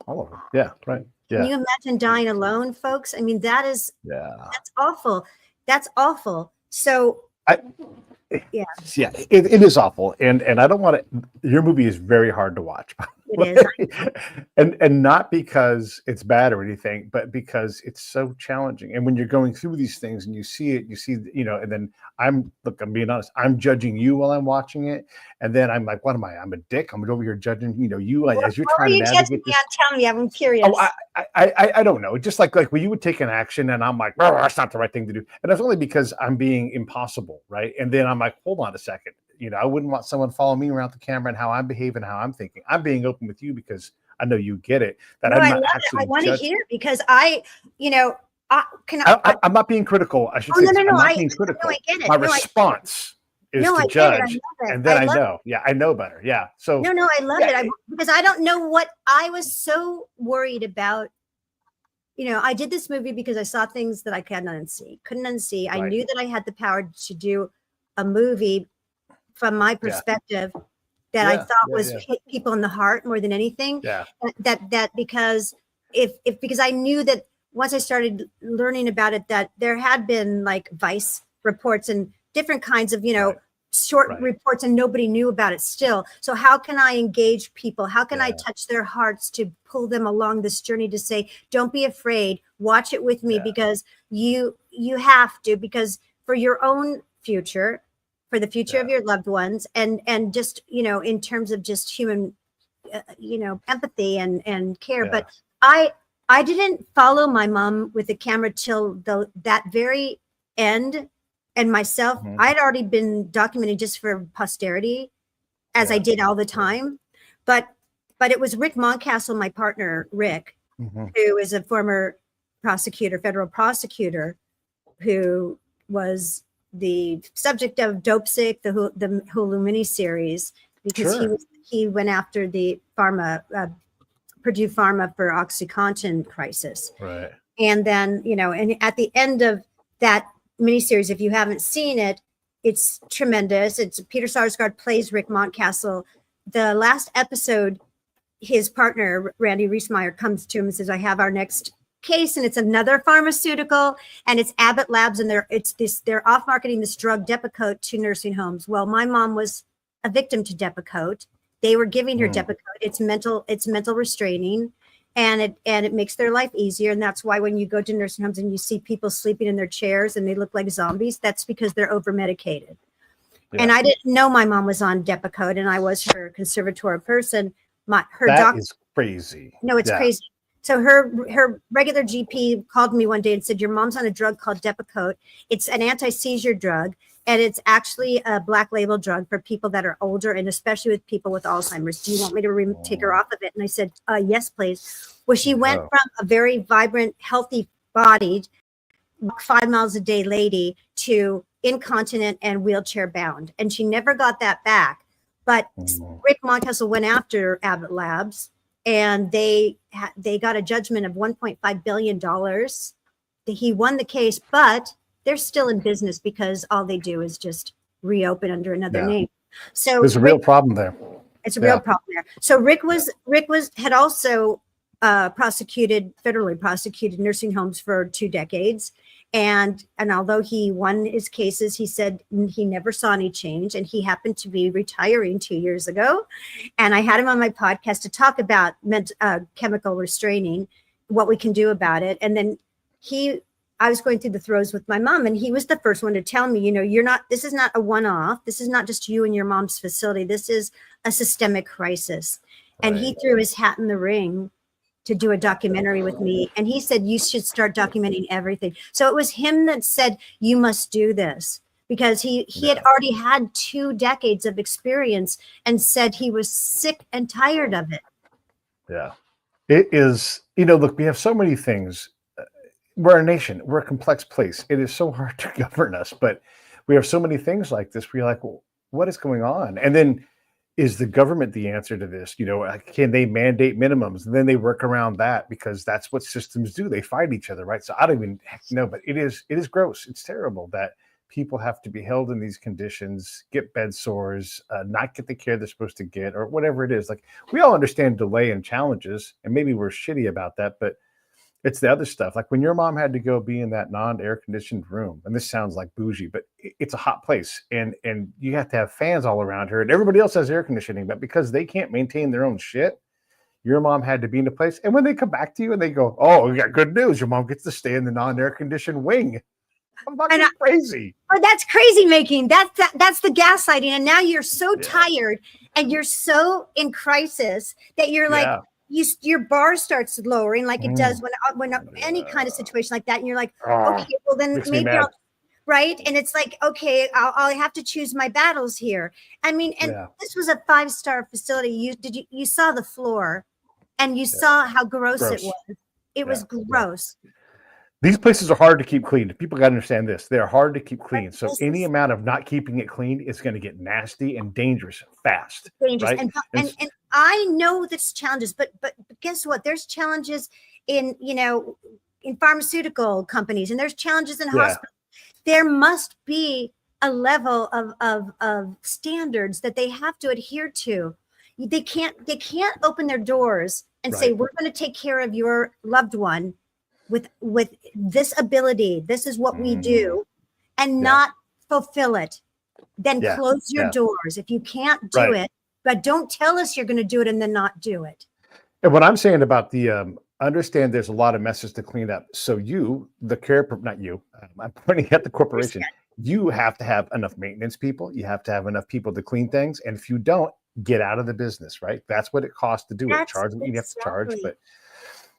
of them. Yeah, right. Yeah. Can you imagine dying alone, folks? I mean, that's awful. That's awful. So it is awful. And I don't want to, your movie is very hard to watch. It is. and not because it's bad or anything, but because it's so challenging. And when you're going through these things and you see, and then I'm being honest, I'm judging you while I'm watching it. And then I'm like, what am I? I'm a dick. I'm over here judging, you as you're trying to navigate this. Tell me, I'm curious. Oh, I don't know. Just like when you would take an action and I'm like, oh, that's not the right thing to do. And that's only because I'm being impossible. Right. And then I'm like, hold on a second. I wouldn't want someone following me around the camera and how I'm behaving, how I'm thinking. I'm being open with you because I know you get it. That I'm not actually. I want to hear because I'm not being critical. I should say. No. I'm not being critical. I get it. My response is to judge, and then I know. Yeah, I know better. Yeah. So. No, I love it because I don't know what I was so worried about. I did this movie because I saw things that I couldn't unsee. I knew that I had the power to do a movie from my perspective that I thought was hit people in the heart more than anything. Yeah. That because because I knew that once I started learning about it, that there had been like Vice reports and different kinds of, short reports and nobody knew about it still. So how can I engage people? How can I touch their hearts to pull them along this journey to say, don't be afraid, watch it with me because you have to, because for your own future, for the future of your loved ones and just, in terms of just human, empathy and care. Yeah. But I didn't follow my mom with the camera till that very end. And myself, I'd already been documenting just for posterity as I did all the time. But it was Rick Moncastle, my partner, Rick, who is a former federal prosecutor, who was the subject of Dope Sick, the Hulu miniseries, because he went after the Purdue Pharma for OxyContin crisis. Right. And then, and at the end of that miniseries, if you haven't seen it, it's tremendous. It's Peter Sarsgaard plays Rick Moncastle. The last episode, his partner, Randy Reesmeyer, comes to him and says, I have our next case, and it's another pharmaceutical, and it's Abbott Labs, and they're off marketing this drug Depakote to nursing homes. Well, my mom was a victim to Depakote, They were giving her Mm. Depakote. It's mental restraining, and it makes their life easier. And that's why when you go to nursing homes and you see people sleeping in their chairs and they look like zombies, that's because they're over medicated. Yeah. And I didn't know my mom was on Depakote, and I was her conservator person. Her That doctor is crazy. No, it's Yeah. crazy. So her regular GP called me one day and said, your mom's on a drug called Depakote. It's an anti-seizure drug, and it's actually a black label drug for people that are older, and especially with people with Alzheimer's. Do you want me to take her off of it? And I said, yes, please. Well, she went from a very vibrant, healthy bodied, 5 miles a day lady to incontinent and wheelchair bound. And she never got that back. But Rick Montesel went after Abbott Labs, and they got a judgment of $1.5 billion. He won the case, but they're still in business because all they do is just reopen under another name. So there's a real problem there. It's a real problem there. So Rick had also federally prosecuted nursing homes for 2 decades. And although he won his cases, he said he never saw any change, and he happened to be retiring 2 years ago. And I had him on my podcast to talk about chemical restraining, what we can do about it. And then I was going through the throes with my mom, and he was the first one to tell me, this is not a one-off. This is not just you and your mom's facility. This is a systemic crisis. Right. And he threw his hat in the ring to do a documentary with me. And he said, you should start documenting everything. So it was him that said, you must do this, because he had already had 2 decades of experience and said he was sick and tired of it. Yeah, it is, look, we have so many things. We're a nation, we're a complex place. It is so hard to govern us, but we have so many things like this. We're like, well, what is going on? And then, is the government the answer to this? Can they mandate minimums? And then they work around that, because that's what systems do. They fight each other, right? So I don't even know, but it is gross. It's terrible that people have to be held in these conditions, get bed sores, not get the care they're supposed to get, or whatever it is. Like, we all understand delay and challenges, and maybe we're shitty about that, but it's the other stuff. Like when your mom had to go be in that non-air conditioned room, and this sounds like bougie, but it's a hot place, and you have to have fans all around her, and everybody else has air conditioning, but because they can't maintain their own shit, your mom had to be in a place. And when they come back to you and they go, oh, we got good news, your mom gets to stay in the non-air conditioned wing. I'm fucking crazy. Oh, that's crazy making. That's the gaslighting. And now you're so tired and you're so in crisis that you're like, your bar starts lowering like it does when any kind of situation like that. And you're like, okay, well then maybe I'll, right? And it's like, okay, I'll have to choose my battles here. I mean, and this was a 5-star facility. You saw the floor, and you saw how gross it was. It was gross. These places are hard to keep clean. People got to understand this. They're hard to keep clean. So any amount of not keeping it clean is going to get nasty and dangerous fast. Dangerous. Right? And I know there's challenges, but guess what? There's challenges in pharmaceutical companies, and there's challenges in hospitals. There must be a level of standards that they have to adhere to. They can't open their doors and say, we're going to take care of your loved one with this ability. This is what we do, and not fulfill it. Then close your doors if you can't do it. But don't tell us you're going to do it and then not do it. And what I'm saying about the understand, there's a lot of messes to clean up. So you, the care, not you, I'm pointing at the corporation. You have to have enough maintenance people. You have to have enough people to clean things. And if you don't, get out of the business, right? That's what it costs to do it. Charge what you have to charge, but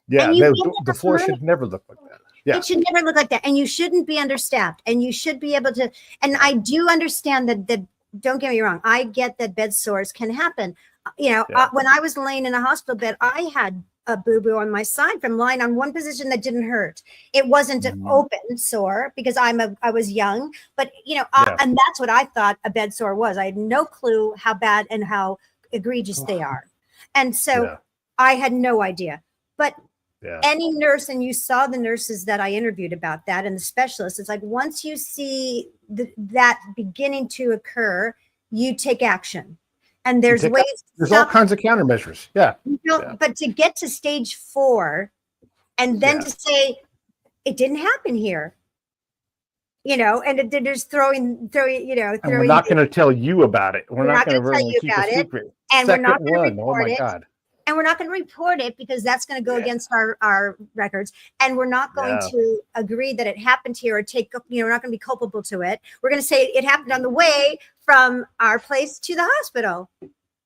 the floor should never look like that. Yeah. It should never look like that. And you shouldn't be understaffed. And you should be able to, and I do understand that don't get me wrong, I get that bed sores can happen. When I was laying in a hospital bed, I had a boo-boo on my side from lying on one position that didn't hurt. It wasn't an open sore because I was young, but and that's what I thought a bed sore was. I had no clue how bad and how egregious they are. And so I had no idea. But any nurse, and you saw the nurses that I interviewed about that, and the specialists, it's like once you see that beginning to occur, you take action. And there's ways. There's all kinds of countermeasures. But to get to stage 4, and then to say it didn't happen here, and they're just throwing. And we're not going to tell you about it. We're not going to keep a secret. And we're Second not going to one. Oh report my it. God. And we're not going to report it because that's going to go against our records. And we're not going Yeah. to agree that it happened here or we're not going to be culpable to it. We're going to say it happened on the way from our place to the hospital.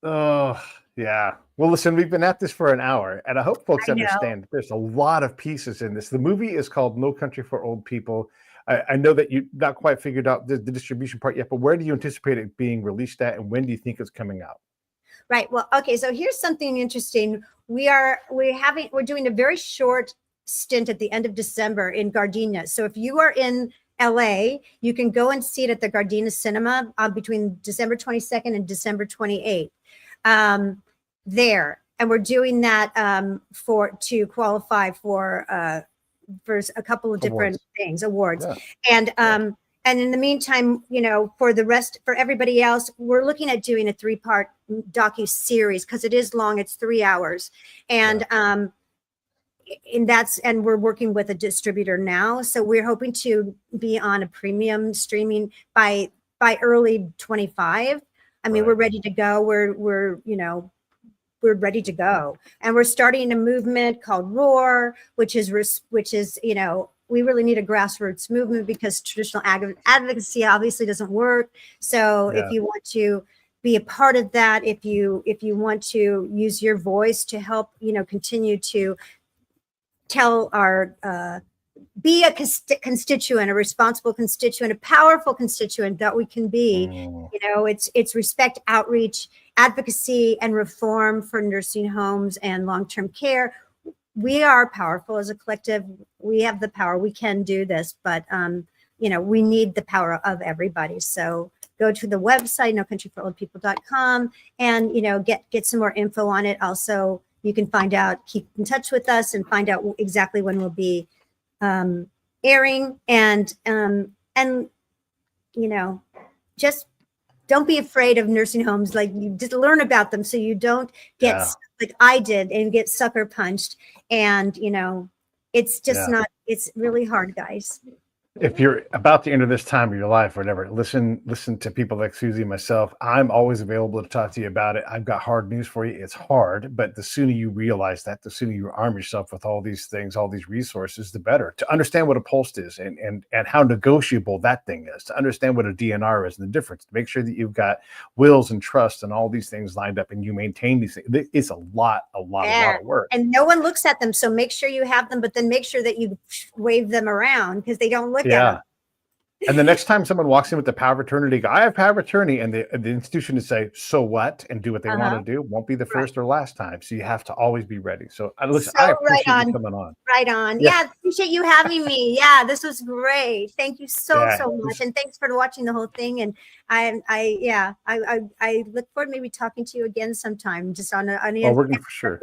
Oh, yeah. Well, listen, we've been at this for an hour, and I hope folks I know. understand that there's a lot of pieces in this. The movie is called No Country for Old People. I know that you've not quite figured out the distribution part yet, but where do you anticipate it being released at, and when do you think it's coming out? Right. Well, okay. So here's something interesting. We're doing a very short stint at the end of December in Gardena. So if you are in LA, you can go and see it at the Gardena Cinema between December 22nd and December 28th. There, and we're doing that to qualify for a couple of different awards. Yeah. And in the meantime, for everybody else, we're looking at doing a 3-part docu-series because it is long. It's 3 hours. And we're working with a distributor now. So we're hoping to be on a premium streaming by early 25. I mean, we're ready to go. We're ready to go. And we're starting a movement called Roar, which is, we really need a grassroots movement because traditional advocacy obviously doesn't work. So if you want to be a part of that, if you want to use your voice to help, continue to tell be a constituent, a responsible constituent, a powerful constituent that we can be. It's respect, outreach, advocacy, and reform for nursing homes and long-term care. We are powerful as a collective. We have the power. We can do this, but we need the power of everybody. So go to the website, nocountryforoldpeople.com, and get some more info on it. Also, you can keep in touch with us and find out exactly when we'll be airing, and just don't be afraid of nursing homes. Like, you just learn about them so you don't get like I did and get sucker punched. And it's just not. It's really hard, guys. If you're about to enter this time of your life or whatever, listen to people like Susie and myself. I'm always available to talk to you about it. I've got hard news for you. It's hard, but the sooner you realize that, the sooner you arm yourself with all these things, all these resources, the better. To understand what a pulse is and how negotiable that thing is, to understand what a DNR is and the difference, to make sure that you've got wills and trust and all these things lined up and you maintain these things. It's a lot of work. And no one looks at them. So make sure you have them, but then make sure that you wave them around because they don't look at them. And the next time someone walks in with the power of attorney, go, I have power of attorney, and the institution to say, so what, and do what they want to do, won't be the first or last time. So you have to always be ready. So listen, I appreciate you coming on. Right on. Yeah, appreciate you having me. Yeah, this was great. Thank you so much. And thanks for watching the whole thing. And I look forward to maybe talking to you again sometime, just on we're going for sure.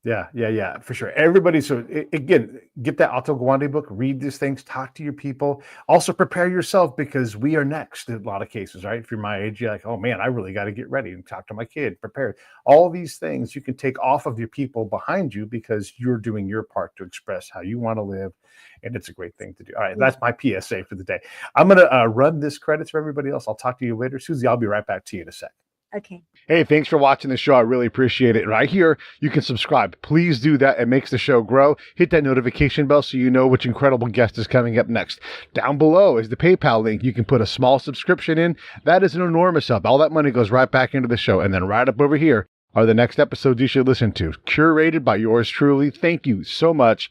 Yeah, for sure. Everybody, so again, get that Otto Guandi book, read these things, talk to your people. Also prepare yourself because we are next in a lot of cases, right? If you're my age, you're like, oh man, I really got to get ready and talk to my kid, prepare. All these things you can take off of your people behind you because you're doing your part to express how you want to live. And it's a great thing to do. All right, that's my PSA for the day. I'm going to run this credits for everybody else. I'll talk to you later. Susie, I'll be right back to you in a sec. Okay. Hey, thanks for watching the show. I really appreciate it. Right here, you can subscribe. Please do that. It makes the show grow. Hit that notification bell so you know which incredible guest is coming up next. Down below is the PayPal link. You can put a small subscription in. That is an enormous help. All that money goes right back into the show. And then right up over here are the next episodes you should listen to, curated by yours truly. Thank you so much